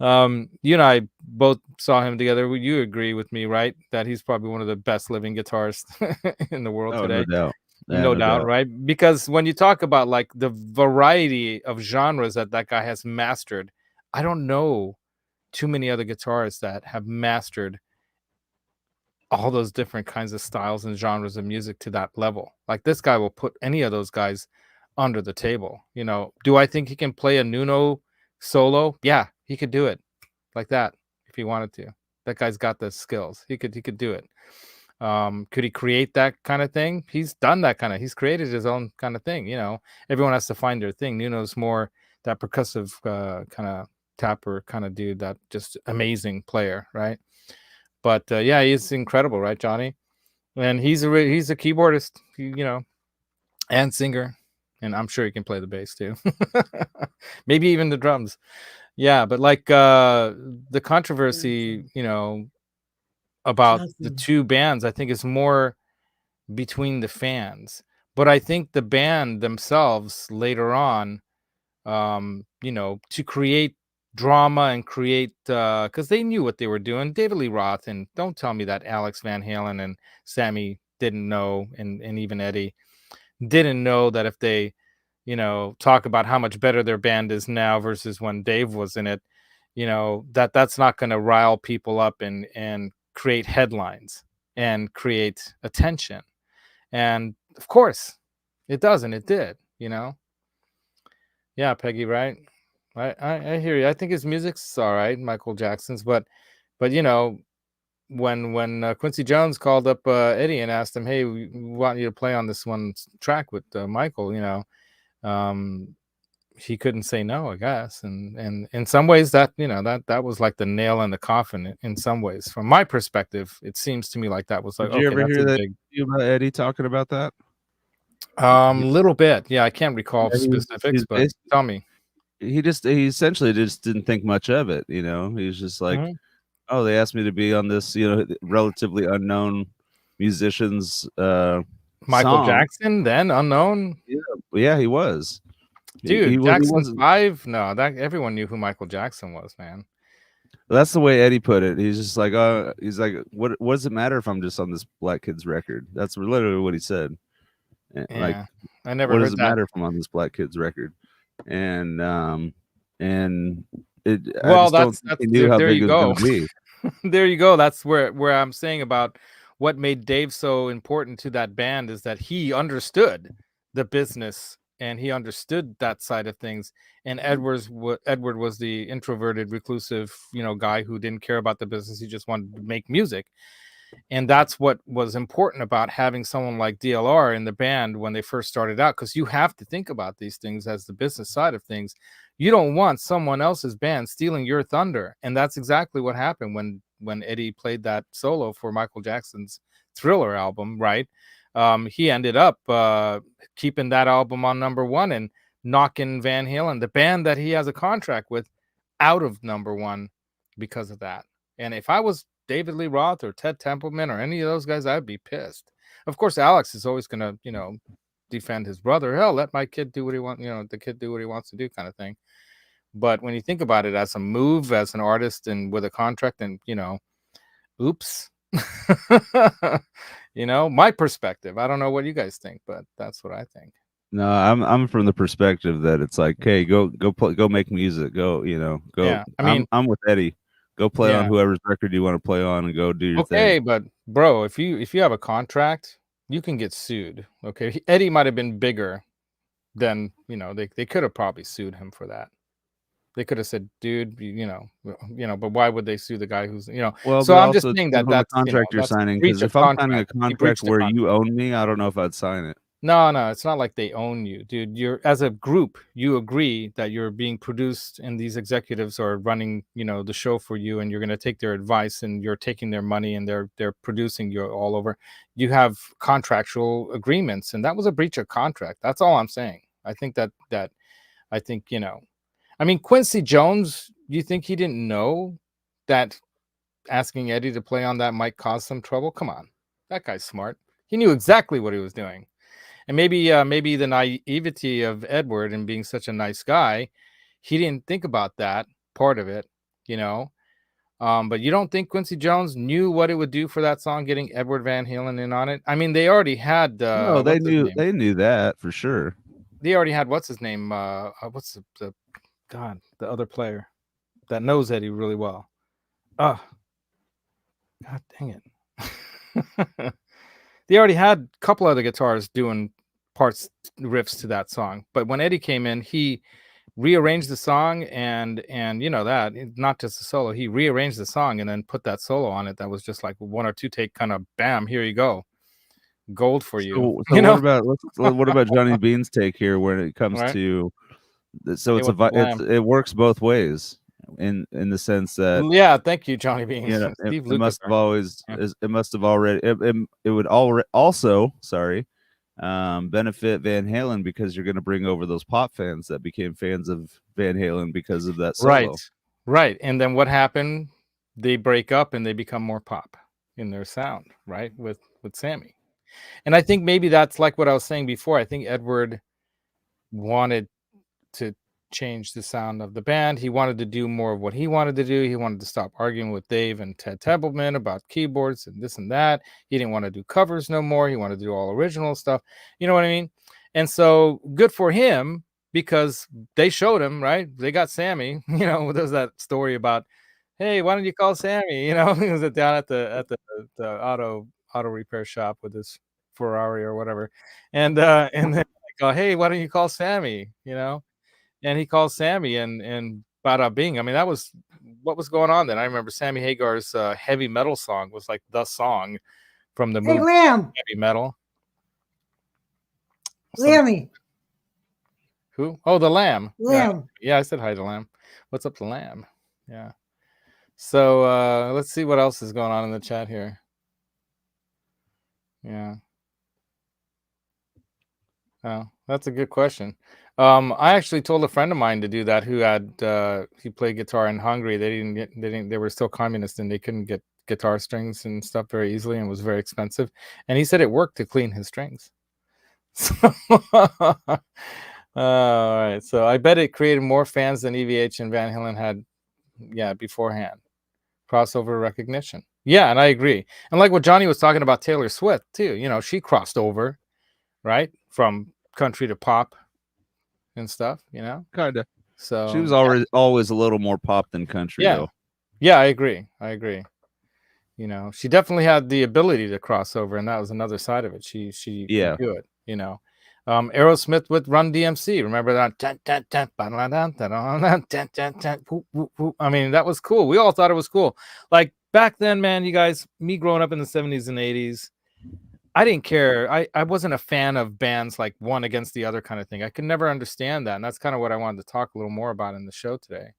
You and I both saw him together. You agree with me, right? That he's probably one of the best living guitarists in the world today. No doubt. No doubt, right? Because when you talk about like the variety of genres that guy has mastered, I don't know too many other guitarists that have mastered all those different kinds of styles and genres of music to that level. Like this guy will put any of those guys under the table. Do I think he can play a Nuno solo? Yeah, he could do it like that if he wanted to. That guy's got the skills. He could do it. Could he create that kind of thing? He's done that he's created his own kind of thing. Everyone has to find their thing. Nuno's more that percussive kind of tapper kind of dude, that just amazing player, right? But yeah, he's incredible, right, Johnny? And he's a keyboardist, and singer. And I'm sure he can play the bass too. Maybe even the drums. Yeah, but like the controversy, about the two bands, I think is more between the fans. But I think the band themselves later on, to create drama and create, because they knew what they were doing. David Lee Roth, and don't tell me that Alex Van Halen and Sammy didn't know, and even Eddie didn't know that if they talk about how much better their band is now versus when Dave was in it, that's not going to rile people up and create headlines and create attention. And of course it doesn't. It did. Yeah, Peggy, right? I hear you. I think his music's all right, Michael Jackson's, but when Quincy Jones called up Eddie and asked him, hey, we want you to play on this one track with Michael, he couldn't say no, I guess. And in some ways that that was like the nail in the coffin. In some ways, from my perspective, it seems to me like that was like. Did you ever hear that about Eddie talking about that? Little bit, yeah. I can't recall specifics, but tell me. He essentially just didn't think much of it. He's just like, oh, they asked me to be on this, relatively unknown musicians. Michael song. Jackson, then unknown. Yeah, he was. Dude, Jackson's 5. No, that everyone knew who Michael Jackson was, man. Well, that's the way Eddie put it. He's just like, what does it matter if I'm just on this Black Kids record? That's literally what he said. Yeah, like, I never. What heard does it matter if I'm on this Black Kids record? And it. Well, that's there you go. There you go. That's where I'm saying about what made Dave so important to that band is that he understood the business and he understood that side of things. And Edward was the introverted, reclusive, guy who didn't care about the business. He just wanted to make music. And that's what was important about having someone like DLR in the band when they first started out, because you have to think about these things as the business side of things. You don't want someone else's band stealing your thunder. And that's exactly what happened when Eddie played that solo for Michael Jackson's Thriller album, right? He ended up keeping that album on #1 and knocking Van Halen, the band that he has a contract with, out of #1 because of that. And if I was David Lee Roth or Ted Templeman or any of those guys, I'd be pissed. Of course, Alex is always going to, defend his brother. Hell, let my kid do what he wants, the kid do what he wants to do, kind of thing. But when you think about it as a move, as an artist and with a contract, and oops, my perspective. I don't know what you guys think, but that's what I think. No, I'm from the perspective that it's like, hey, go make music, go. Yeah, I mean, I'm with Eddie. Go play on whoever's record you want to play on, and go do your thing. Okay, but bro, if you have a contract, you can get sued. Okay, Eddie might have been bigger than they could have probably sued him for that. They could have said, dude, but why would they sue the guy who's Well, so I'm just saying that's the contract you're signing, because if I'm signing a contract where you own me, I don't know if I'd sign it. No, it's not like they own you, dude. You're, as a group, you agree that you're being produced and these executives are running, the show for you, and you're going to take their advice and you're taking their money and they're producing you all over. You have contractual agreements, and that was a breach of contract. That's all I'm saying. I think I mean, Quincy Jones, you think he didn't know that asking Eddie to play on that might cause some trouble? Come on. That guy's smart. He knew exactly what he was doing. And maybe the naivety of Edward and being such a nice guy, he didn't think about that part of it, But you don't think Quincy Jones knew what it would do for that song, getting Edward Van Halen in on it? I mean, they already had. No, they knew that for sure. They already had what's his name? What's the other player that knows Eddie really well? God dang it! They already had a couple other guitars doing riffs to that song, but when Eddie came in, he rearranged the song and that, not just the solo, he rearranged the song and then put that solo on it that was just like 1 or 2 take, kind of bam, here you go, gold for you. So what about Johnny Bean's take here when it comes to, so it works both ways in the sense that, thank you, Johnny Bean. It must have already it would also benefit Van Halen, because you're going to bring over those pop fans that became fans of Van Halen because of that solo. Right. And then what happened? They break up and they become more pop in their sound, right? With Sammy. And I think maybe that's like what I was saying before. I think Edward wanted to change the sound of the band. He wanted to do more of what he wanted to do. He wanted to stop arguing with Dave and Ted Templeman about keyboards and this and that. He didn't want to do covers no more. He wanted to do all original stuff. You know what I mean? And so good for him, because they showed him, right? They got Sammy. There's that story about, hey, why don't you call Sammy? He was down at the auto repair shop with his Ferrari or whatever, and then like, oh, hey, why don't you call Sammy? And he calls Sammy, and bada bing. I mean, that was what was going on then. I remember Sammy Hagar's heavy metal song was like the song from the movie Heavy Metal. Lammy. Who? Oh, the Lamb. Lamb. Yeah, I said hi to Lamb. What's up, the Lamb? Yeah. So let's see what else is going on in the chat here. Yeah. Oh, that's a good question. I actually told a friend of mine to do that who had he played guitar in Hungary. They were still communist and they couldn't get guitar strings and stuff very easily, and it was very expensive. And he said it worked to clean his strings. So, all right. So I bet it created more fans than EVH and Van Halen had, beforehand. Crossover recognition. Yeah, and I agree. And like what Johnny was talking about Taylor Swift too. She crossed over, right, from country to pop and stuff. Kind of. So she was always a little more pop than country, though. Yeah, I agree. She definitely had the ability to cross over, and that was another side of it. She could do it. Aerosmith with Run DMC. Remember that? I mean, that was cool. We all thought it was cool. Like back then, man, you guys, me growing up in the 70s and 80s, I didn't care. I wasn't a fan of bands like one against the other kind of thing. I could never understand that. And that's kind of what I wanted to talk a little more about in the show today.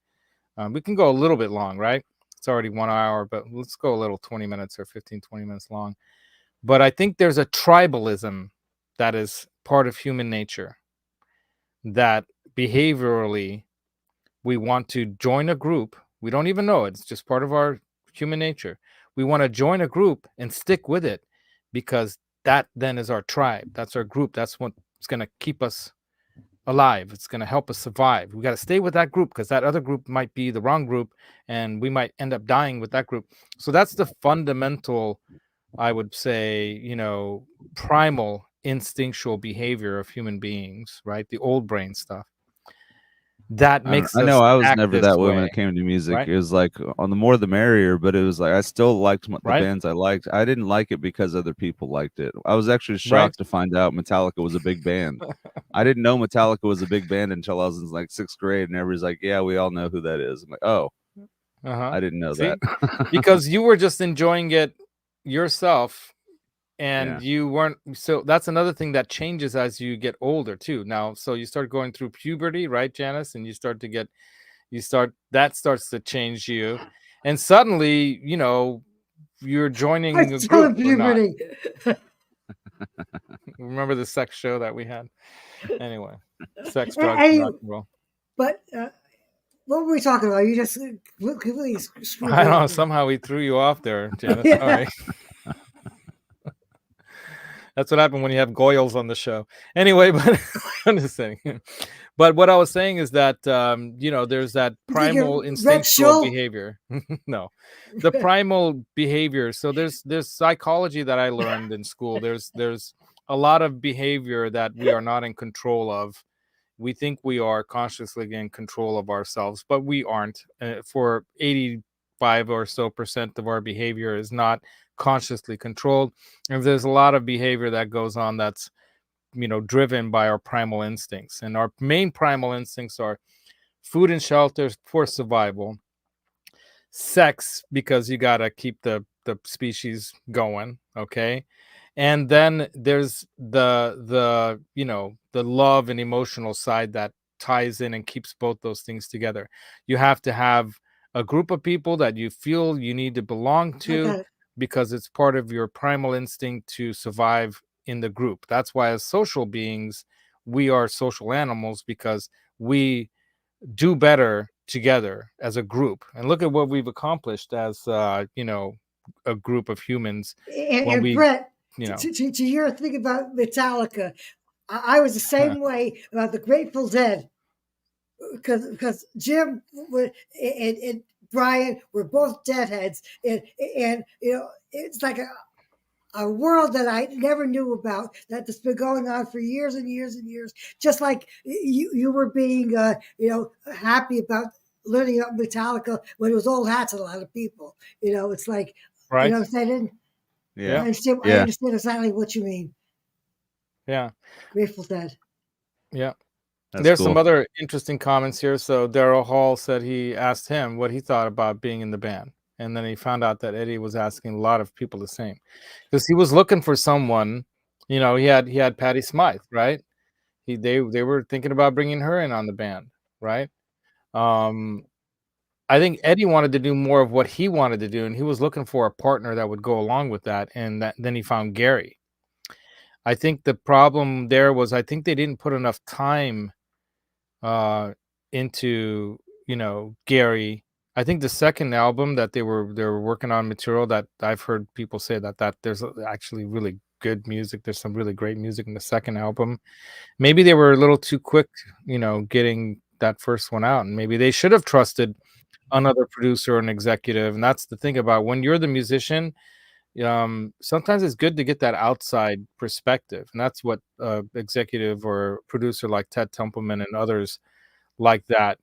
We can go a little bit long, right? It's already 1 hour, but let's go a little 20 minutes or 15, 20 minutes long. But I think there's a tribalism that is part of human nature, that behaviorally we want to join a group. We don't even know it. It's just part of our human nature. We want to join a group and stick with it because that then is our tribe. That's our group. That's what's going to keep us alive. It's going to help us survive. We got to stay with that group because that other group might be the wrong group and we might end up dying with that group. So that's the fundamental, I would say, primal instinctual behavior of human beings, right? The old brain stuff. That makes I know I was never that way when it came to music. Right? It was like on the more the merrier, but it was like I still liked the bands I liked. I didn't like it because other people liked it. I was actually shocked to find out Metallica was a big band. I didn't know Metallica was a big band until I was in like 6th grade, and everybody's like, "Yeah, we all know who that is." I'm like, "Oh, I didn't know that." Because you were just enjoying it yourself. And you weren't, so that's another thing that changes as you get older too. Now, so you start going through puberty, right, Janice? And that starts to change you. And suddenly, you're joining a group. Puberty. Remember the sex show that we had? Anyway, sex, drugs, and rock and roll. But what were we talking about? You just completely screwed I don't know. Somehow we threw you off there, Janice. Yeah. All right. That's what happened when you have Goyles on the show. Anyway, but I'm just saying. But what I was saying is that there's that primal instinctual behavior. No, the primal behavior. So there's psychology that I learned in school. There's a lot of behavior that we are not in control of. We think we are consciously in control of ourselves, but we aren't. For 85% or so of our behavior is not consciously controlled, and there's a lot of behavior that goes on that's driven by our primal instincts, and our main primal instincts are food and shelter for survival, sex because you got to keep the species going, okay, and then there's the love and emotional side that ties in and keeps both those things together. You have to have a group of people that you feel you need to belong to, because it's part of your primal instinct to survive in the group. That's why as social beings, we are social animals, because we do better together as a group. And look at what we've accomplished as, a group of humans. And Brett, to your thing about Metallica, I was the same way about the Grateful Dead, because Jim and Brian were both deadheads, and it's like a world that I never knew about, that's been going on for years and years and years. Just like you were being happy about learning about Metallica when it was old hats to a lot of people. It's like, right. You know what I'm saying? Yeah. I understand exactly what you mean. Yeah. Grateful Dead. Yeah. There's cool. Some other interesting comments here. So Daryl Hall said he asked him what he thought about being in the band. And then he found out that Eddie was asking a lot of people the same, because he was looking for someone. He had Patty Smythe, right? They were thinking about bringing her in on the band, right? I think Eddie wanted to do more of what he wanted to do, and he was looking for a partner that would go along with that. And then he found Gary. I think the problem there was, I think they didn't put enough time into Gary. I think the second album that they were working on material that I've heard people say that there's actually really good music. There's some really great music in the second album. Maybe they were a little too quick, getting that first one out, and maybe they should have trusted another producer or an executive. And that's the thing about when you're the musician, sometimes it's good to get that outside perspective, and that's what executive or producer like Ted Templeman and others like that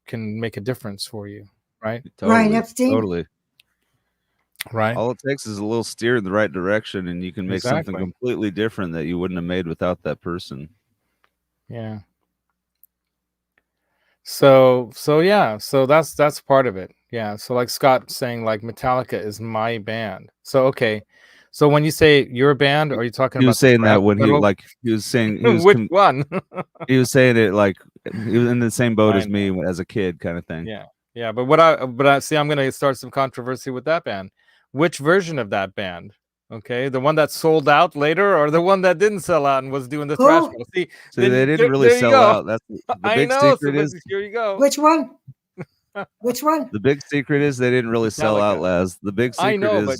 can make a difference for you, right? Totally. Right. All it takes is a little steer in the right direction, and you can make something completely different that you wouldn't have made without that person. Yeah. So that's part of it. Yeah. So like Scott saying, like, Metallica is my band. So okay. So when you say your band, are you talking about? He was saying that when he was saying which one? He was saying it like he was in the same boat as me as a kid, kind of thing. Yeah. Yeah, but I see, I'm going to start some controversy with that band. Which version of that band? Okay, the one that sold out later, or the one that didn't sell out and was doing the thrash metal? See, they didn't really there you sell go. out. That's the I big know. secret So is. here you go. Which one? Which one? The big secret is they didn't really sell out, Laz. The big secret is but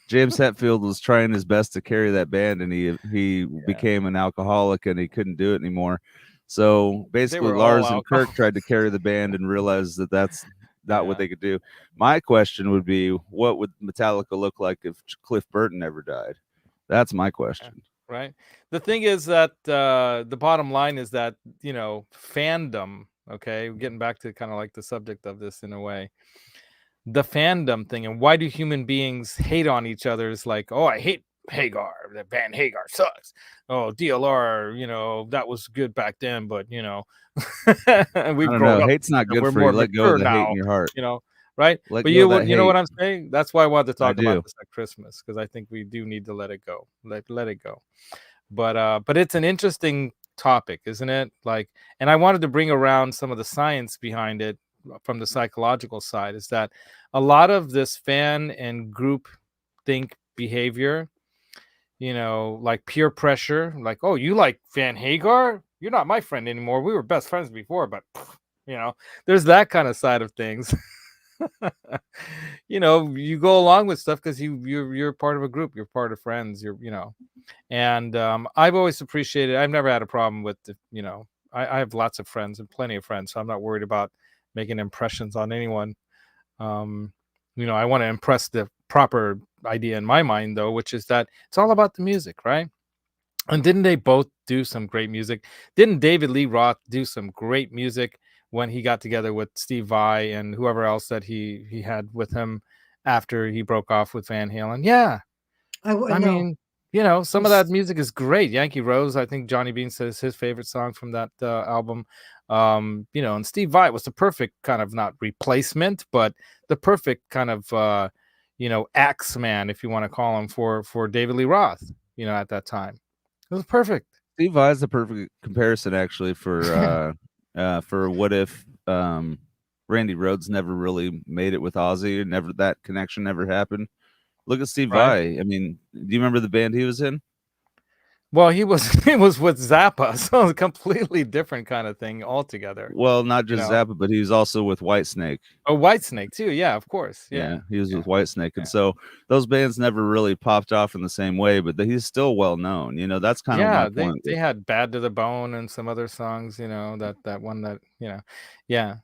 James Hetfield was trying his best to carry that band, and he became an alcoholic, and he couldn't do it anymore. So basically, Lars and Kirk tried to carry the band and realized that that's not what they could do. My question would be, what would Metallica look like if Cliff Burton ever died? That's my question. Right. The thing is that the bottom line is that, you know, fandom, okay, getting back to kind of like the subject of this in a way, the fandom thing, and why do human beings hate on each other is like, oh, I hate Hagar, that Van Hagar sucks. Oh, DLR, you know, that was good back then, but you know, we've grown up. Hate's not good for you. Let go of the hate in your heart. You know, right? But you know what I'm saying? That's why I wanted to talk about this at Christmas, because I think we do need to let it go. Let it go. But it's an interesting topic, isn't it? Like, and I wanted to bring around some of the science behind it from the psychological side, is that a lot of this fan and group think behavior, you know, like peer pressure, like, oh, you like Van Hagar? You're not my friend anymore. We were best friends before, but you know, there's that kind of side of things. You know, you go along with stuff because you're part of a group, you're part of friends, you know. And I've always appreciated, I've never had a problem with the, you know, I have lots of friends and plenty of friends, so I'm not worried about making impressions on anyone. You know, I want to impress the proper idea in my mind, though, which is that it's all about the music, right? And didn't they both do some great music? Didn't David Lee Roth do some great music when he got together with Steve Vai and whoever else that he had with him after he broke off with Van Halen? Yeah. I mean, you know, some of that music is great. Yankee Rose, I think Johnny Bean says his favorite song from that album. You know, and Steve Vai was the perfect kind of, not replacement, but the perfect kind of you know, axeman, if you want to call him, for David Lee Roth, you know, at that time. It was perfect. Steve Vai is the perfect comparison, actually, for what if Randy Rhoads never really made it with Ozzy, and never, that connection never happened. Look at Steve Vai. I mean, do you remember the band he was in? Well, he was with Zappa, so it's a completely different kind of thing altogether. Well, not just Zappa, but he was also with Whitesnake. Oh, Whitesnake too, yeah, of course. Yeah, he was with Whitesnake, and so those bands never really popped off in the same way. But he's still well known. You know, that's kind of my point. They had "Bad to the Bone" and some other songs. You know, that one that, you know, yeah,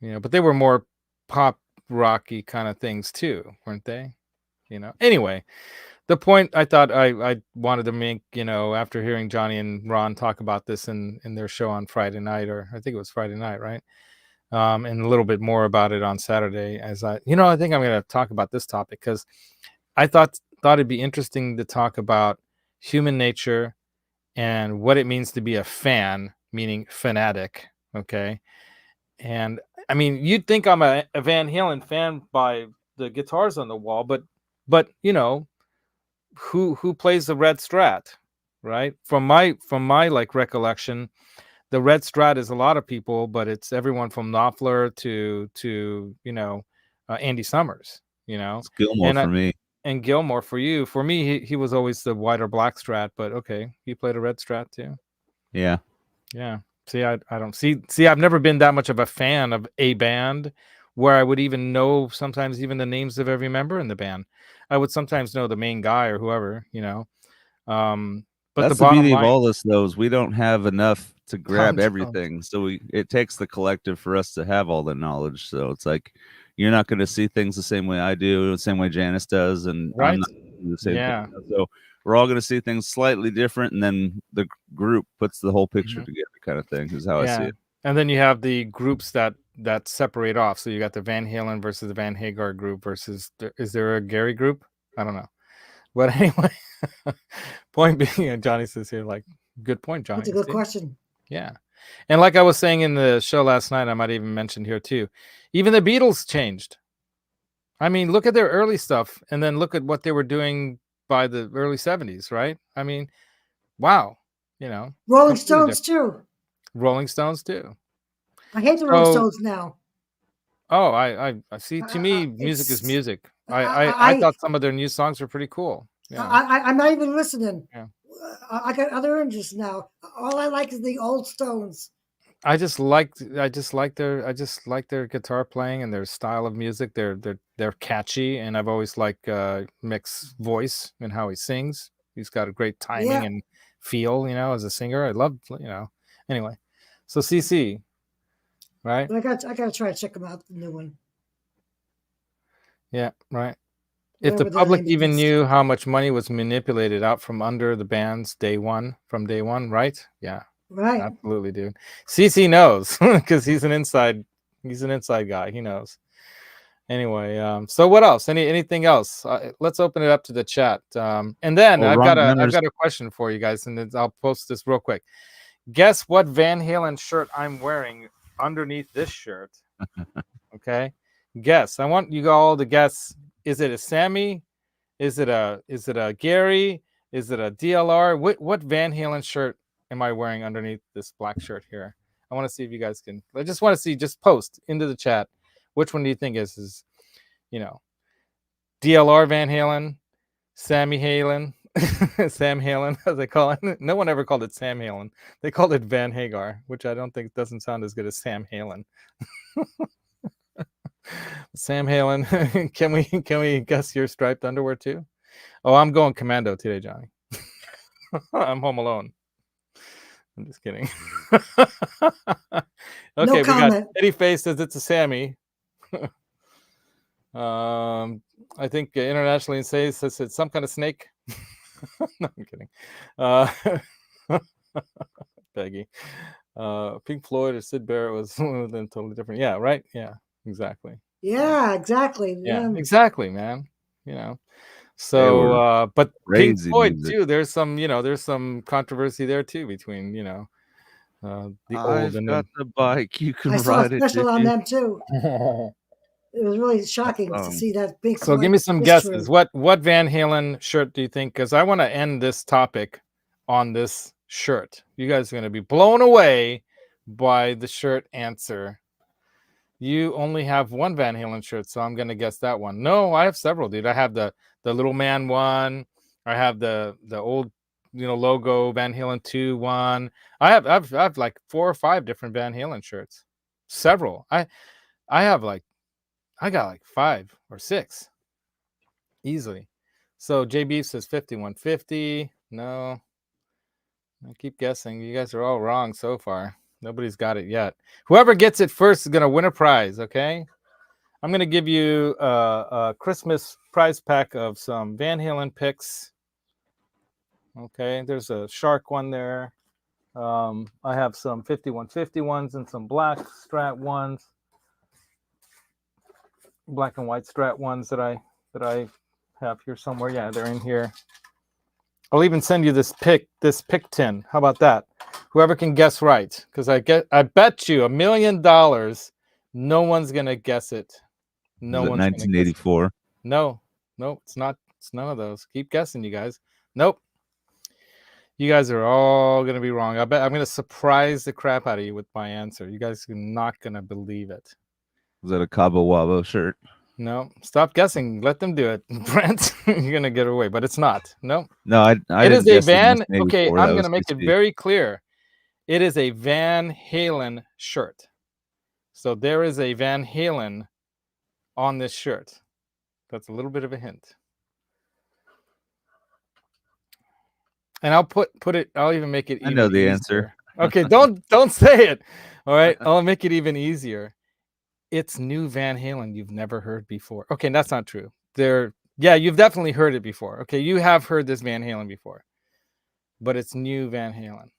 you know, but they were more pop rocky kind of things too, weren't they? You know. Anyway. The point I thought I wanted to make, you know, after hearing Johnny and Ron talk about this in their show on Friday night, or I think it was Friday night, right? And a little bit more about it on Saturday, as I think I'm going to talk about this topic because I thought it'd be interesting to talk about human nature and what it means to be a fan, meaning fanatic. Okay. And I mean, you'd think I'm a Van Halen fan by the guitars on the wall, but you know, who plays the red Strat, right? From my like recollection, the red Strat is a lot of people, but it's everyone from Knopfler to you know, Andy Summers, you know. It's Gilmore for me, and Gilmore for you. For me, he was always the white or black Strat, but okay, he played a red Strat too. Yeah. See, I don't see. I've never been that much of a fan of a band where I would even know sometimes even the names of every member in the band. I would sometimes know the main guy or whoever, you know. But that's the beauty of all this, though, is we don't have enough to grab everything. So it takes the collective for us to have all the knowledge. So it's like, you're not going to see things the same way I do, the same way Janice does, and I'm not the same thing. So we're all going to see things slightly different, and then the group puts the whole picture together, kind of thing, is how I see it. And then you have the groups that separate off. So you got the Van Halen versus the Van Hagar group versus, is there a Gary group? I don't know. But anyway, point being, and Johnny says here, like, good point, Johnny. That's a good question. Yeah. And like I was saying in the show last night, I might even mention here too, even the Beatles changed. I mean, look at their early stuff and then look at what they were doing by the early 70s, right? I mean, wow. You know, Rolling Stones too. Rolling Stones too. I hate the Rolling Stones now. Oh, I see. To me, music is music. I thought some of their new songs were pretty cool. Yeah. I'm not even listening. Yeah. I got other interests now. All I like is the old Stones. I just like their guitar playing and their style of music. They're catchy, and I've always liked Mick's voice and how he sings. He's got a great timing and feel, as a singer. I love, Anyway, so CC, right? I got to try to check them out. The new one. Yeah, right. If the public even knew how much money was manipulated out from under the bands from day one, right? Yeah. Right. Absolutely, dude. CC knows because he's an inside guy. He knows. Anyway, so what else? Anything else? Let's open it up to the chat. And then I've got a question for you guys, and then I'll post this real quick. Guess what Van Halen shirt I'm wearing underneath this shirt? Okay. Guess. I want you all to guess. Is it a Sammy? Is it a Gary? Is it a DLR? What Van Halen shirt am I wearing underneath this black shirt here? I want to see if you guys can. I just want to see. Just post into the chat. Which one do you think is DLR Van Halen, Sammy Halen, Sam Halen, as they call it? No one ever called it Sam Halen. They called it Van Hagar, which I don't think doesn't sound as good as Sam Halen. Sam Halen, can we guess your striped underwear too? Oh, I'm going commando today, Johnny. I'm home alone. I'm just kidding. Okay, no we got Eddie Face says it's a Sammy. I think internationally says it's some kind of snake. No, I'm kidding. Peggy. Pink Floyd or Sid Barrett was then totally different. Yeah, right? Yeah, exactly. Yeah, exactly. Yeah, exactly, man. So but Pink Floyd music too, there's some controversy there too between the old and got the bike, you can ride it. I saw a special on you? them too. It was really shocking to see that Pink Floyd. So give me some guesses. What Van Halen shirt do you think? Because I want to end this topic on this shirt. You guys are going to be blown away by the shirt answer. You only have one Van Halen shirt, so I'm going to guess that one. No, I have several, dude. I have the little man one. I have the old logo Van Halen 2 one. I've like 4 or 5 different Van Halen shirts. Several. I got like 5 or 6 easily. So JB says 5150. No, I keep guessing. You guys are all wrong so far. Nobody's got it yet. Whoever gets it first is going to win a prize, okay? I'm going to give you a Christmas prize pack of some Van Halen picks. Okay, there's a shark one there. I have some 5150 ones and some black strat ones. Black and white strat ones that I have here somewhere. Yeah, they're in here. I'll even send you this pick tin. How about that? Whoever can guess right, because I bet you $1 million no one's gonna guess it. No one's 1984. No, it's not. It's none of those. Keep guessing, you guys. Nope. You guys are all gonna be wrong. I bet I'm gonna surprise the crap out of you with my answer. You guys are not gonna believe it. Was that a Cabo Wabo shirt? No, stop guessing. Let them do it, Brent. You're gonna get away, but it's not. No, it is a Van. Okay, I'm gonna make it very clear. It is a Van Halen shirt. So there is a Van Halen on this shirt. That's a little bit of a hint. And I'll put it. I'll even make it. I know the answer. Okay, don't say it. All right, I'll make it even easier. It's new Van Halen you've never heard before. Okay, that's not true. You've definitely heard it before. Okay, you have heard this Van Halen before, but it's new Van Halen.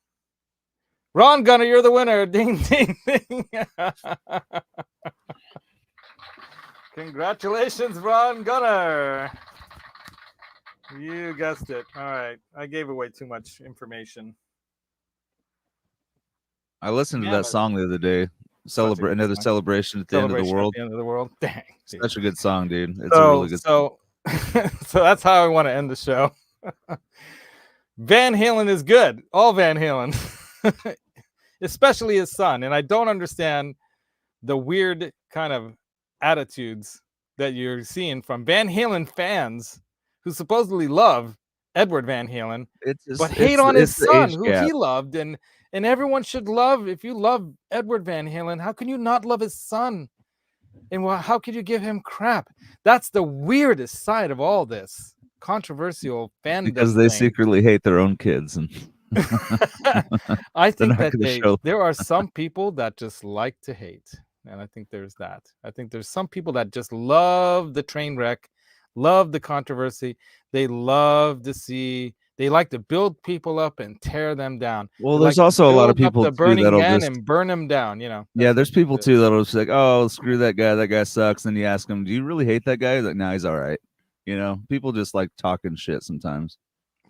Ron Gunner, you're the winner. Ding, ding, ding. Congratulations, Ron Gunner. You guessed it. All right, I gave away too much information. I listened to that song the other day. Another celebration at the end of the world. At the end of the world. Dang, dude. Such a good song, dude. It's a really good song. So that's how I want to end the show. Van Halen is good. All Van Halen. Especially his son. And I don't understand the weird kind of attitudes that you're seeing from Van Halen fans who supposedly love Edward Van Halen, but hate on his son who he loved, and everyone should love. If you love Edward Van Halen, how can you not love his son? And how could you give him crap? That's the weirdest side of all this controversial fandom. Because they secretly hate their own kids, and I think that there are some people that just like to hate, and I think there's that. I think there's some people that just love the train wreck, love the controversy. They love to see. They like to build people up and tear them down. Well, there's also a lot of people the burning man and burn them down. Yeah, there's people too that'll just like, oh, screw that guy. That guy sucks. And you ask him, do you really hate that guy? He's like, no, he's all right. People just like talking shit sometimes.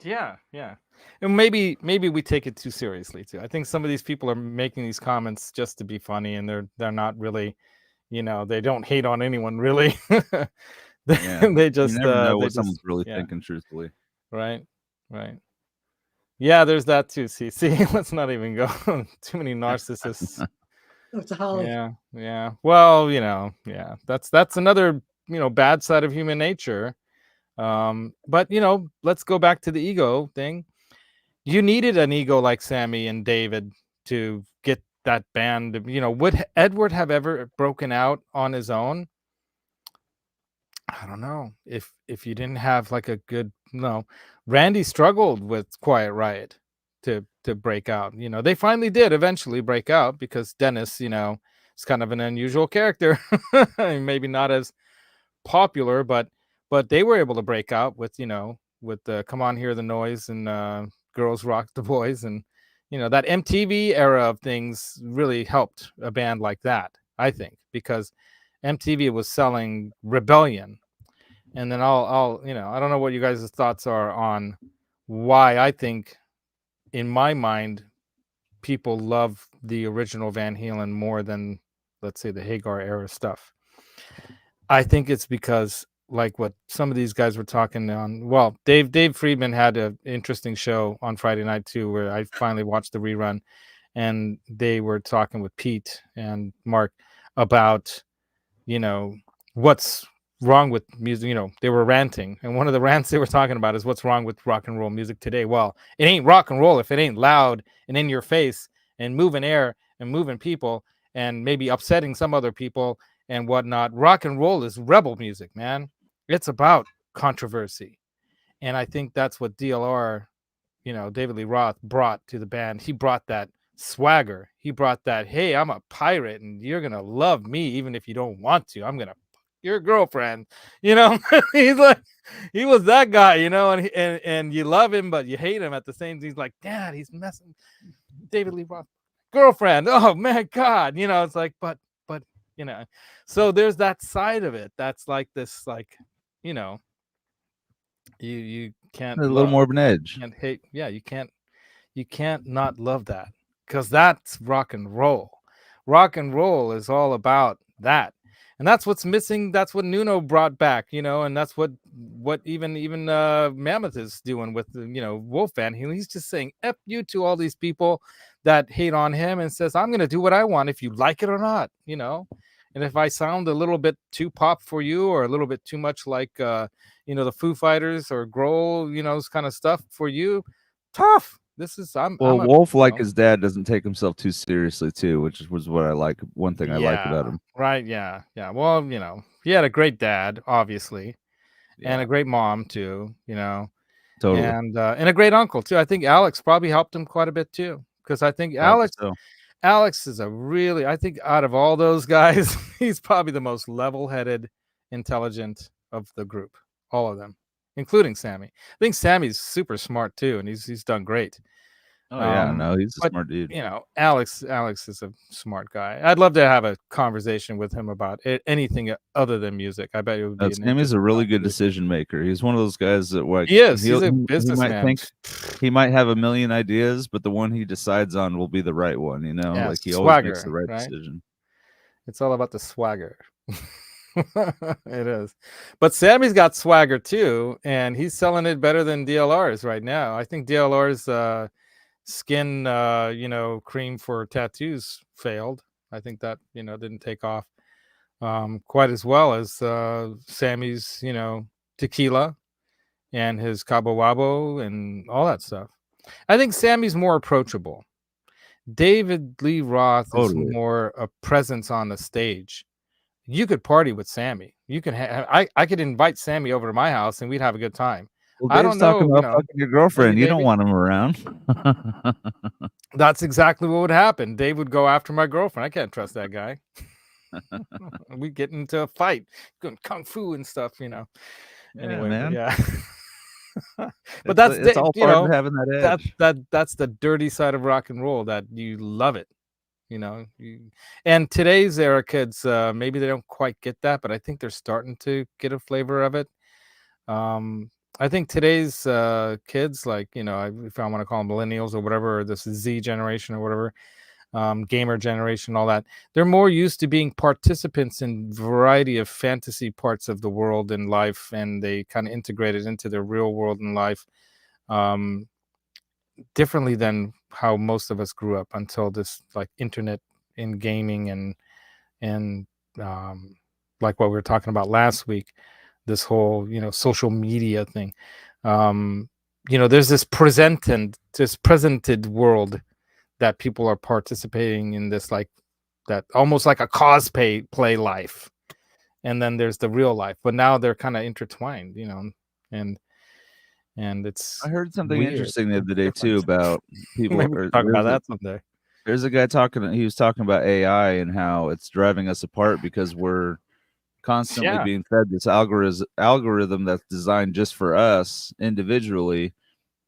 Yeah, yeah. And maybe we take it too seriously too. I think some of these people are making these comments just to be funny, and they're not really, they don't hate on anyone really. They just you never know what someone's really thinking truthfully. Right. Yeah, there's that too. See, let's not even go. Too many narcissists. Yeah. Well, that's another bad side of human nature. But let's go back to the ego thing. You needed an ego like Sammy and David to get that band. Would Edward have ever broken out on his own? I don't know. If you didn't have like a good Randy struggled with Quiet Riot to break out. They finally did eventually break out because Dennis, is kind of an unusual character. Maybe not as popular, but they were able to break out with the Come On Hear the Noise and Girls Rock the Boys, and that MTV era of things really helped a band like that, I think, because MTV was selling Rebellion. And then I'll I don't know what you guys' thoughts are on why I think, in my mind, people love the original Van Halen more than, let's say, the Hagar era stuff. I think it's because, like what some of these guys were talking on. Well, Dave Friedman had an interesting show on Friday night too, where I finally watched the rerun, and they were talking with Pete and Mark about, what's wrong with music. They were ranting, and one of the rants they were talking about is what's wrong with rock and roll music today. Well, it ain't rock and roll if it ain't loud and in your face and moving air and moving people and maybe upsetting some other people and whatnot. Rock and roll is rebel music, man. It's about controversy. And I think that's what DLR, David Lee Roth brought to the band. He brought that swagger. He brought that, hey, I'm a pirate and you're going to love me even if you don't want to. I'm going to fuck your girlfriend. He's like, he was that guy, and you love him, but you hate him at the same time. He's like, Dad, he's messing David Lee Roth girlfriend. Oh, man, God. It's like, but, so there's that side of it. That's like this, like, you can't a little more of an edge. Can't hate. Yeah, you can't not love that, because that's rock and roll. Rock and roll is all about that, and that's what's missing. That's what Nuno brought back, and that's what even Mammoth is doing with Wolf Van Halen. He's just saying F you to all these people that hate on him and says, I'm gonna do what I want if you like it or not, And if I sound a little bit too pop for you, or a little bit too much like, the Foo Fighters or Grohl, this kind of stuff for you, tough. Wolf, like his dad, doesn't take himself too seriously too, which was what I like. One thing I like about him. Right. Yeah. Yeah. Well, he had a great dad, obviously, and a great mom too, Totally. And a great uncle too. I think Alex probably helped him quite a bit too, because I think Alex is I think out of all those guys, he's probably the most level-headed, intelligent of the group, all of them, including Sammy. I think Sammy's super smart too, and he's done great. Oh yeah, no, he's a smart dude. Alex is a smart guy. I'd love to have a conversation with him about anything other than music. I bet it would be. Sammy's a really good decision maker. He's one of those guys that he is. He's a businessman. He might have a million ideas, but the one he decides on will be the right one. Yeah, he always makes the right decision. It's all about the swagger. It is. But Sammy's got swagger too, and he's selling it better than DLR's right now. I think DLR's skin cream for tattoos failed. I think that didn't take off quite as well as Sammy's, tequila and his cabo wabo and all that stuff. I think Sammy's more approachable. David Lee Roth is more a presence on the stage. You could party with Sammy. You can I could invite Sammy over to my house and we'd have a good time. Well, Dave's talking about fucking your girlfriend. You don't want him around. That's exactly what would happen. Dave would go after my girlfriend. I can't trust that guy. We get into a fight, going kung fu and stuff, Yeah, anyway, man. yeah. But that's all part of having that edge. That's the dirty side of rock and roll, that you love it. And today's era kids, maybe they don't quite get that, but I think they're starting to get a flavor of it. I think today's kids, like, if I want to call them millennials or whatever, or this Z generation or whatever, gamer generation, all that, they're more used to being participants in variety of fantasy parts of the world and life, and they kind of integrate it into their real world and life differently than how most of us grew up until this, like, internet and gaming and like what we were talking about last week, this whole social media thing. There's this presented world that people are participating in, this, like, that almost like a cosplay life, and then there's the real life, but now they're kind of intertwined, and it's I heard something weird. Interesting the other day too about people. Maybe talk about that someday. There's a guy he was talking about AI and how it's driving us apart because we're constantly being fed this algorithm that's designed just for us individually.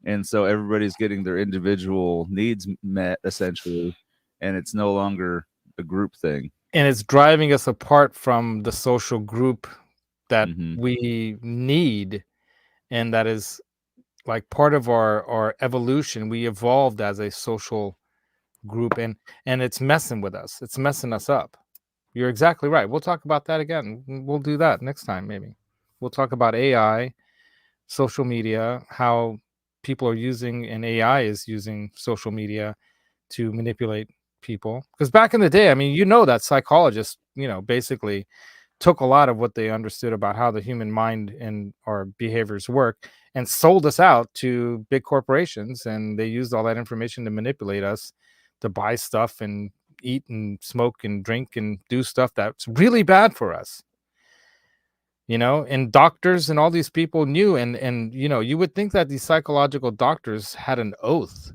And so everybody's getting their individual needs met, essentially, and it's no longer a group thing. And it's driving us apart from the social group that we need, and that is, like, part of our evolution. We evolved as a social group, and it's messing with us. It's messing us up. You're exactly right. We'll talk about that again. We'll do that next time, maybe. We'll talk about AI, social media, how people are using, and AI is using social media to manipulate people. Because back in the day, I mean, that psychologists, basically took a lot of what they understood about how the human mind and our behaviors work and sold us out to big corporations, and they used all that information to manipulate us to buy stuff and eat and smoke and drink and do stuff that's really bad for us. And doctors and all these people knew, and you would think that these psychological doctors had an oath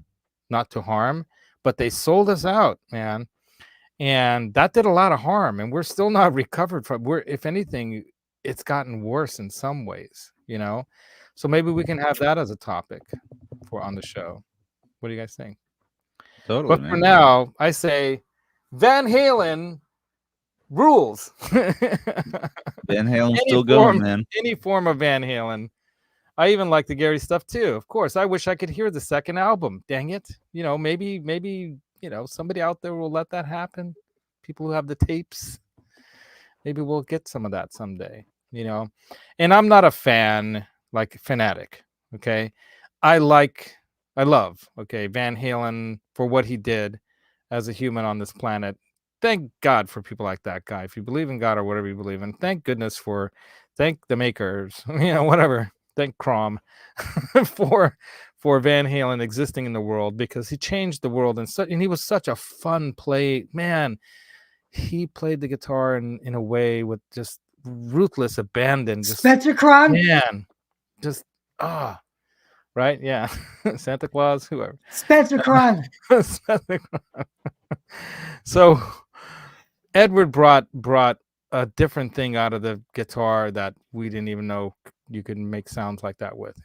not to harm, but they sold us out, man. And that did a lot of harm, and we're still not recovered from. If anything, it's gotten worse in some ways, So maybe we can have that as a topic on the show. What do you guys think? Totally. But for now, I say Van Halen rules. Van Halen's still going, man. Any form of Van Halen. I even like the Gary stuff too. Of course, I wish I could hear the second album. Dang it! Maybe somebody out there will let that happen. People who have the tapes, maybe we'll get some of that someday. And I'm not a fan, like, fanatic. Okay, I love. Okay, Van Halen for what he did as a human on this planet. Thank God for people like that guy. If you believe in God or whatever you believe in, thank goodness thank the makers, whatever. Thank Crom for Van Halen existing in the world, because he changed the world, and he was such a fun play man. He played the guitar in a way with just ruthless abandon. Just, Spencer Cron, man, just right, yeah. Santa Claus, whoever. Spencer Cron. So Edward brought a different thing out of the guitar that we didn't even know you could make sounds like that with.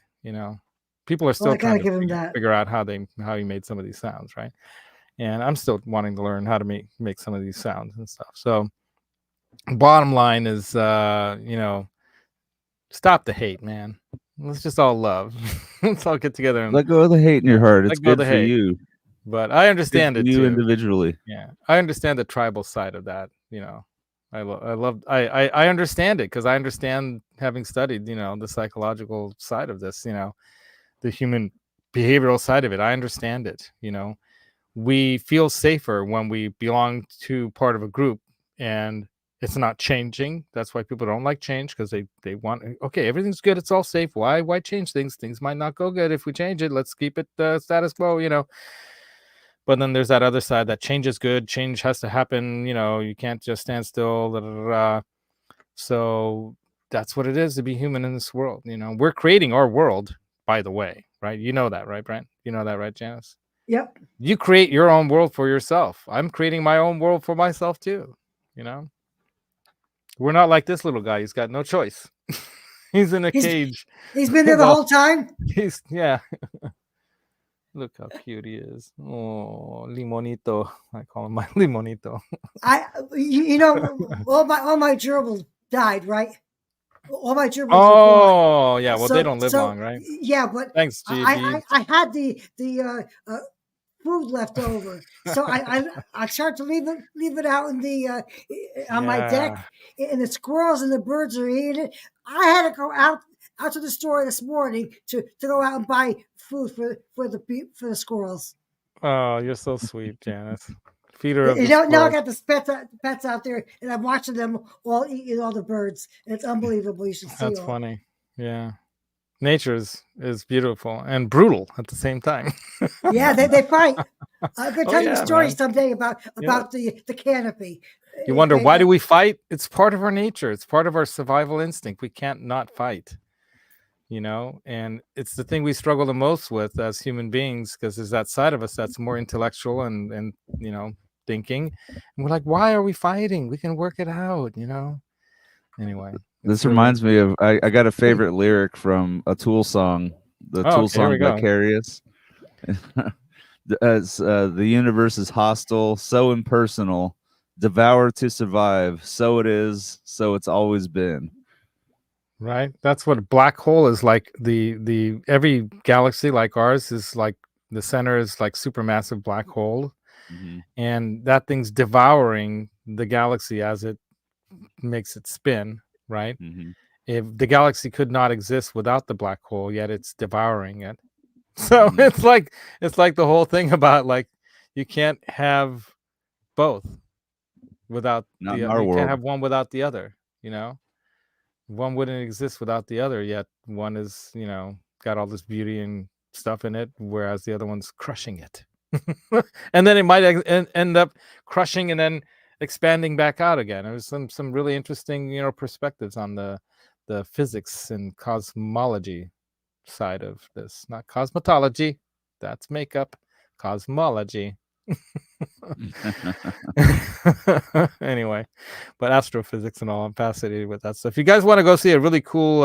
People are still trying to figure out how he made some of these sounds, right? And I'm still wanting to learn how to make some of these sounds and stuff. So bottom line is, stop the hate, man. Let's just all love. Let's all get together and let go of the hate in your heart. It's good for you. But I understand it you too. Individually. Yeah, I understand the tribal side of that. I understand it because I understand, having studied, the psychological side of this. The human behavioral side of it. I understand it. We feel safer when we belong to part of a group, and It's not changing. That's why people don't like change, because they want, okay, everything's good, it's all safe. Why change things? Things might not go good if we change it. Let's keep it status quo, you know. But then there's that other side that change is good. Change has to happen. You know, you can't just stand still. Blah, blah, blah. So that's what it is to be human in this world. You know, we're creating our world, by the way, right? You know that, right, Brent? You know that, right, Janice? Yep. You create your own world for yourself. I'm creating my own world for myself too. You know, we're not like this little guy. He's got no choice. He's in a cage. He's been there the whole time. Yeah. Look how cute he is. Oh, limonito. I call him my limonito. You know, all my gerbils died, right? All my gerbils. Oh, yeah. Well, they don't live long, right? Yeah, but thanks, GB. I had the food left over, so I tried to leave it out in the on my deck, and the squirrels and the birds are eating it. I had to go out to the store this morning to go out and buy food for the squirrels. Oh, you're so sweet, Janice. Feeder of now I got the pets out there, and I'm watching them all eating all the birds. And it's unbelievable. You should see. That's funny. Yeah, nature is beautiful and brutal at the same time. Yeah, they fight. I could tell you a story someday about the canopy. You wonder why do we fight? It's part of our nature. It's part of our survival instinct. We can't not fight. You know, and it's the thing we struggle the most with as human beings, because there's that side of us that's more intellectual and you know, thinking, and we're like, why are we fighting? We can work it out, you know. Anyway, this reminds me of I got a favorite lyric from a Tool song, Tool song Vicarious. As the universe is hostile, so impersonal, devour to survive, so it is, so it's always been. Right, that's what a black hole is like. The every galaxy like ours is like, the center is like supermassive black hole, and that thing's devouring the galaxy as it makes it spin. Right, if the galaxy could not exist without the black hole, yet it's devouring it. So it's like the whole thing about, like, you can't have both without you can't have one without the other. You know. One wouldn't exist without the other, yet one is, you know, got all this beauty and stuff in it, whereas the other one's crushing it. And then it might end up crushing and then expanding back out again. There's some really interesting, you know, perspectives on the physics and cosmology side of this. Not cosmetology, that's makeup. Cosmology. Anyway, but astrophysics and all, I'm fascinated with that stuff. If you guys want to go see a really cool,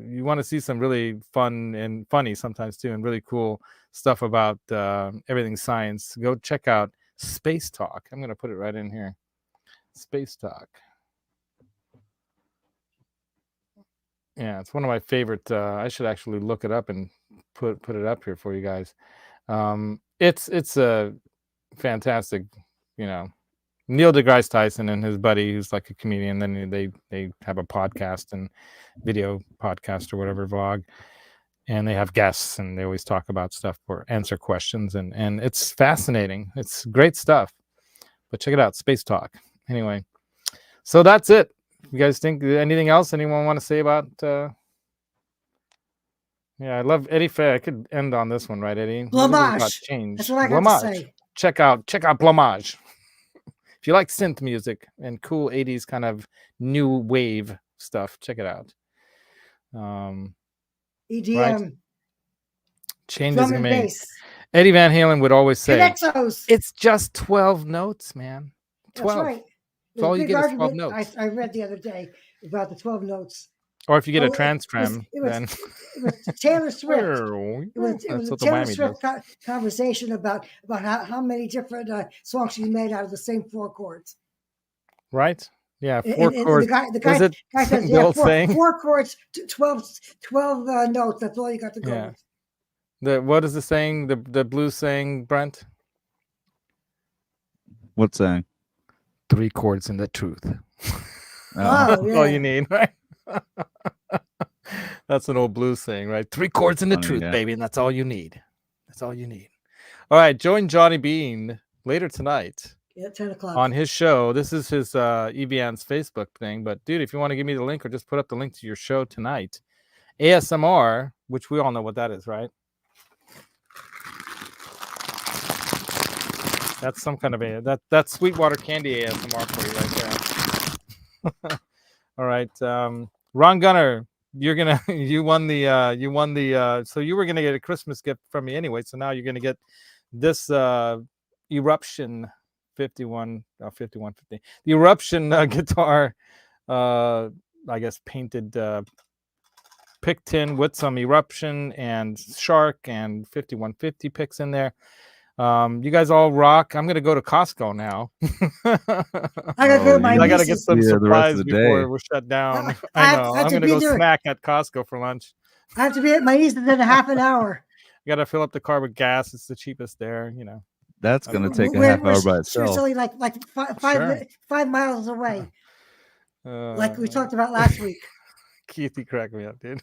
you want to see some really fun and funny sometimes too, and really cool stuff about everything science, go check out Space Talk. I'm going to put it right in here. Space Talk. Yeah, it's one of my favorite. I should actually look it up and put it up here for you guys. It's a fantastic, you know, Neil deGrasse Tyson and his buddy, who's like a comedian. Then they have a podcast and video podcast or whatever, vlog, and they have guests and they always talk about stuff or answer questions, and it's fascinating. It's great stuff. But check it out, Space Talk. Anyway, so that's it. You guys think anything else? Anyone want to say about? Yeah, I love Eddie Fair. I could end on this one, right, Eddie? Blamage. That's what I got to say. Check out Blamage. If you like synth music and cool 80s kind of new wave stuff, check it out. EDM. Right? Changes in bass. Eddie Van Halen would always say, it's just 12 notes, man. 12. That's right. That's all you get is 12 notes. I read the other day about the 12 notes. Or if you get a transcript, then it was Taylor Swift. It was a Taylor Swift conversation about how many different songs she made out of the same 4 chords. Right? Yeah, 4 chords. The guy says, yeah, 4 chords, 12 notes. That's all you got to go with. What is the saying? The blues saying, Brent? What saying? 3 chords in the truth. That's all you need, right? That's an old blues saying, right? 3 chords in the truth, baby, and that's all you need. That's all you need. All right, join Johnny Bean later tonight at 10 o'clock on his show. This is his EVN's Facebook thing. But dude, if you want to give me the link or just put up the link to your show tonight, ASMR, which we all know what that is, right? That's some kind of that's Sweetwater Candy ASMR for you right there. All right, Ron Gunner, you won the so you were gonna get a Christmas gift from me anyway. So now you're gonna get this Eruption 5150, the Eruption guitar, I guess painted pick tin with some Eruption and Shark and 5150 picks in there. You guys all rock. I'm gonna go to Costco now. I gotta get some supplies before we're shut down. I know. I'm gonna go snack at Costco for lunch. I have to be at my niece's in a half an hour. I gotta fill up the car with gas. It's the cheapest there, That's gonna take a half hour by itself. It's only like 5 miles away. Like we talked about last week. Keith, you cracked me up, dude.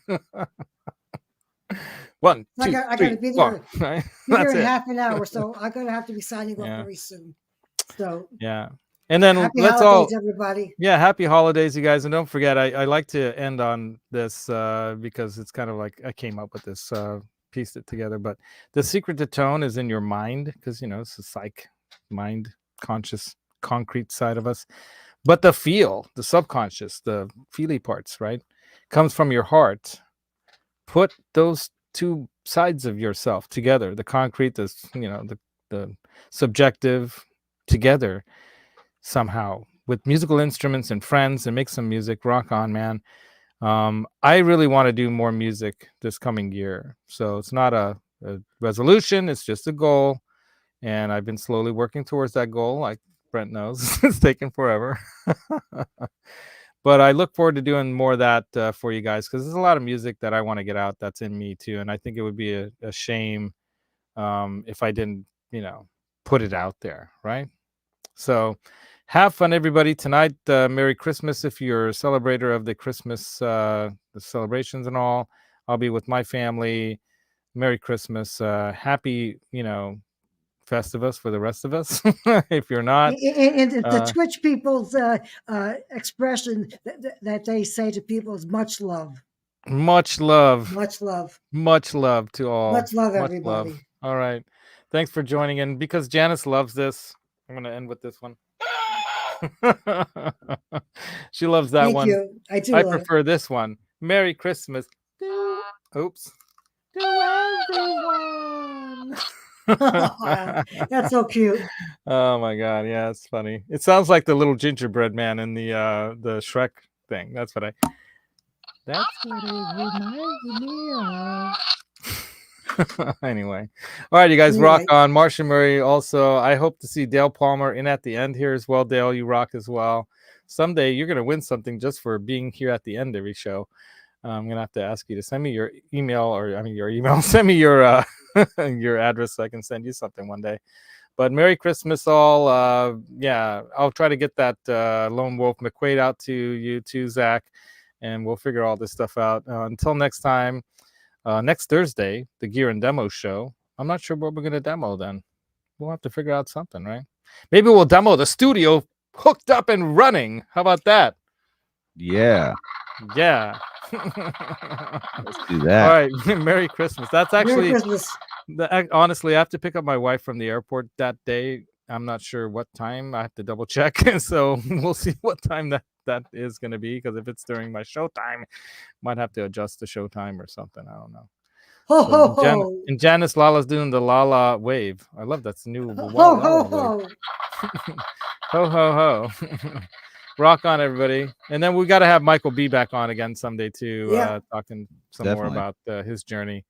1, 2, I gotta be there. Right? Be there in half an hour, so I'm gonna have to be signing off very soon. So yeah, and then let's all everybody. Yeah, happy holidays, you guys, and don't forget, I like to end on this because it's kind of like I came up with this, pieced it together. But the secret to tone is in your mind, because it's the psych, mind, conscious, concrete side of us. But the feel, the subconscious, the feely parts, right, comes from your heart. Put those two sides of yourself together, the concrete, the subjective, together somehow with musical instruments and friends, and make some music. Rock on, man. I really want to do more music this coming year, so it's not a resolution, it's just a goal, and I've been slowly working towards that goal. Like Brent knows, it's taken forever. But I look forward to doing more of that for you guys, because there's a lot of music that I want to get out that's in me too. And I think it would be a shame if I didn't, put it out there, right? So have fun, everybody, tonight. Merry Christmas if you're a celebrator of the Christmas the celebrations and all. I'll be with my family. Merry Christmas. Happy, Festivus for the rest of us. If you're not, and the Twitch people's expression that they say to people is much love, much love, much love, much love to all, much love, everybody. Love. All right, thanks for joining in. Because Janice loves this, I'm going to end with this one. She loves that one. You. I do. I prefer this one. Merry Christmas. Oops. To everyone. That's so cute. Oh my god, yeah, it's funny. It sounds like the little gingerbread man in the Shrek thing. That's what it reminds me of. Anyway, all right, you guys, rock on. Marcia Murray also. I hope to see Dale Palmer in at the end here as well. Dale, you rock as well. Someday you're gonna win something just for being here at the end every show. I'm gonna have to ask you to send me your email, send me your your address so I can send you something one day. But Merry Christmas all. I'll try to get that Lone Wolf McQuaid out to you too, Zach, and we'll figure all this stuff out. Until next time, next Thursday, the Gear and Demo show. I'm not sure what we're gonna demo then. We'll have to figure out something, right? Maybe we'll demo the studio hooked up and running. How about that? Yeah. Let's do that. All right. Merry Christmas. That's actually Merry Christmas. Honestly, I have to pick up my wife from the airport that day. I'm not sure what time. I have to double check. So we'll see what time that is going to be, because if it's during my show time, might have to adjust the show time or something. I don't know. Ho, ho, ho. And Janice Lala's doing the Lala wave. I love that's new. Ho, ho, ho. Ho, ho, ho. Rock on, everybody. And then we got to have Michael B back on again someday too, talking some more about his journey.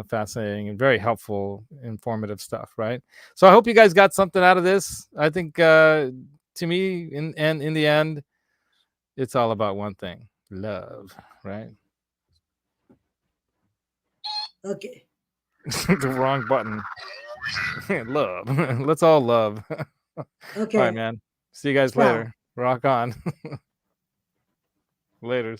Fascinating and very helpful, informative stuff, right? So I hope you guys got something out of this. I think to me, in the end, it's all about one thing: love, right? Okay. The wrong button. Love. Let's all love. Okay. All right, man. See you guys later. Rock on. Later.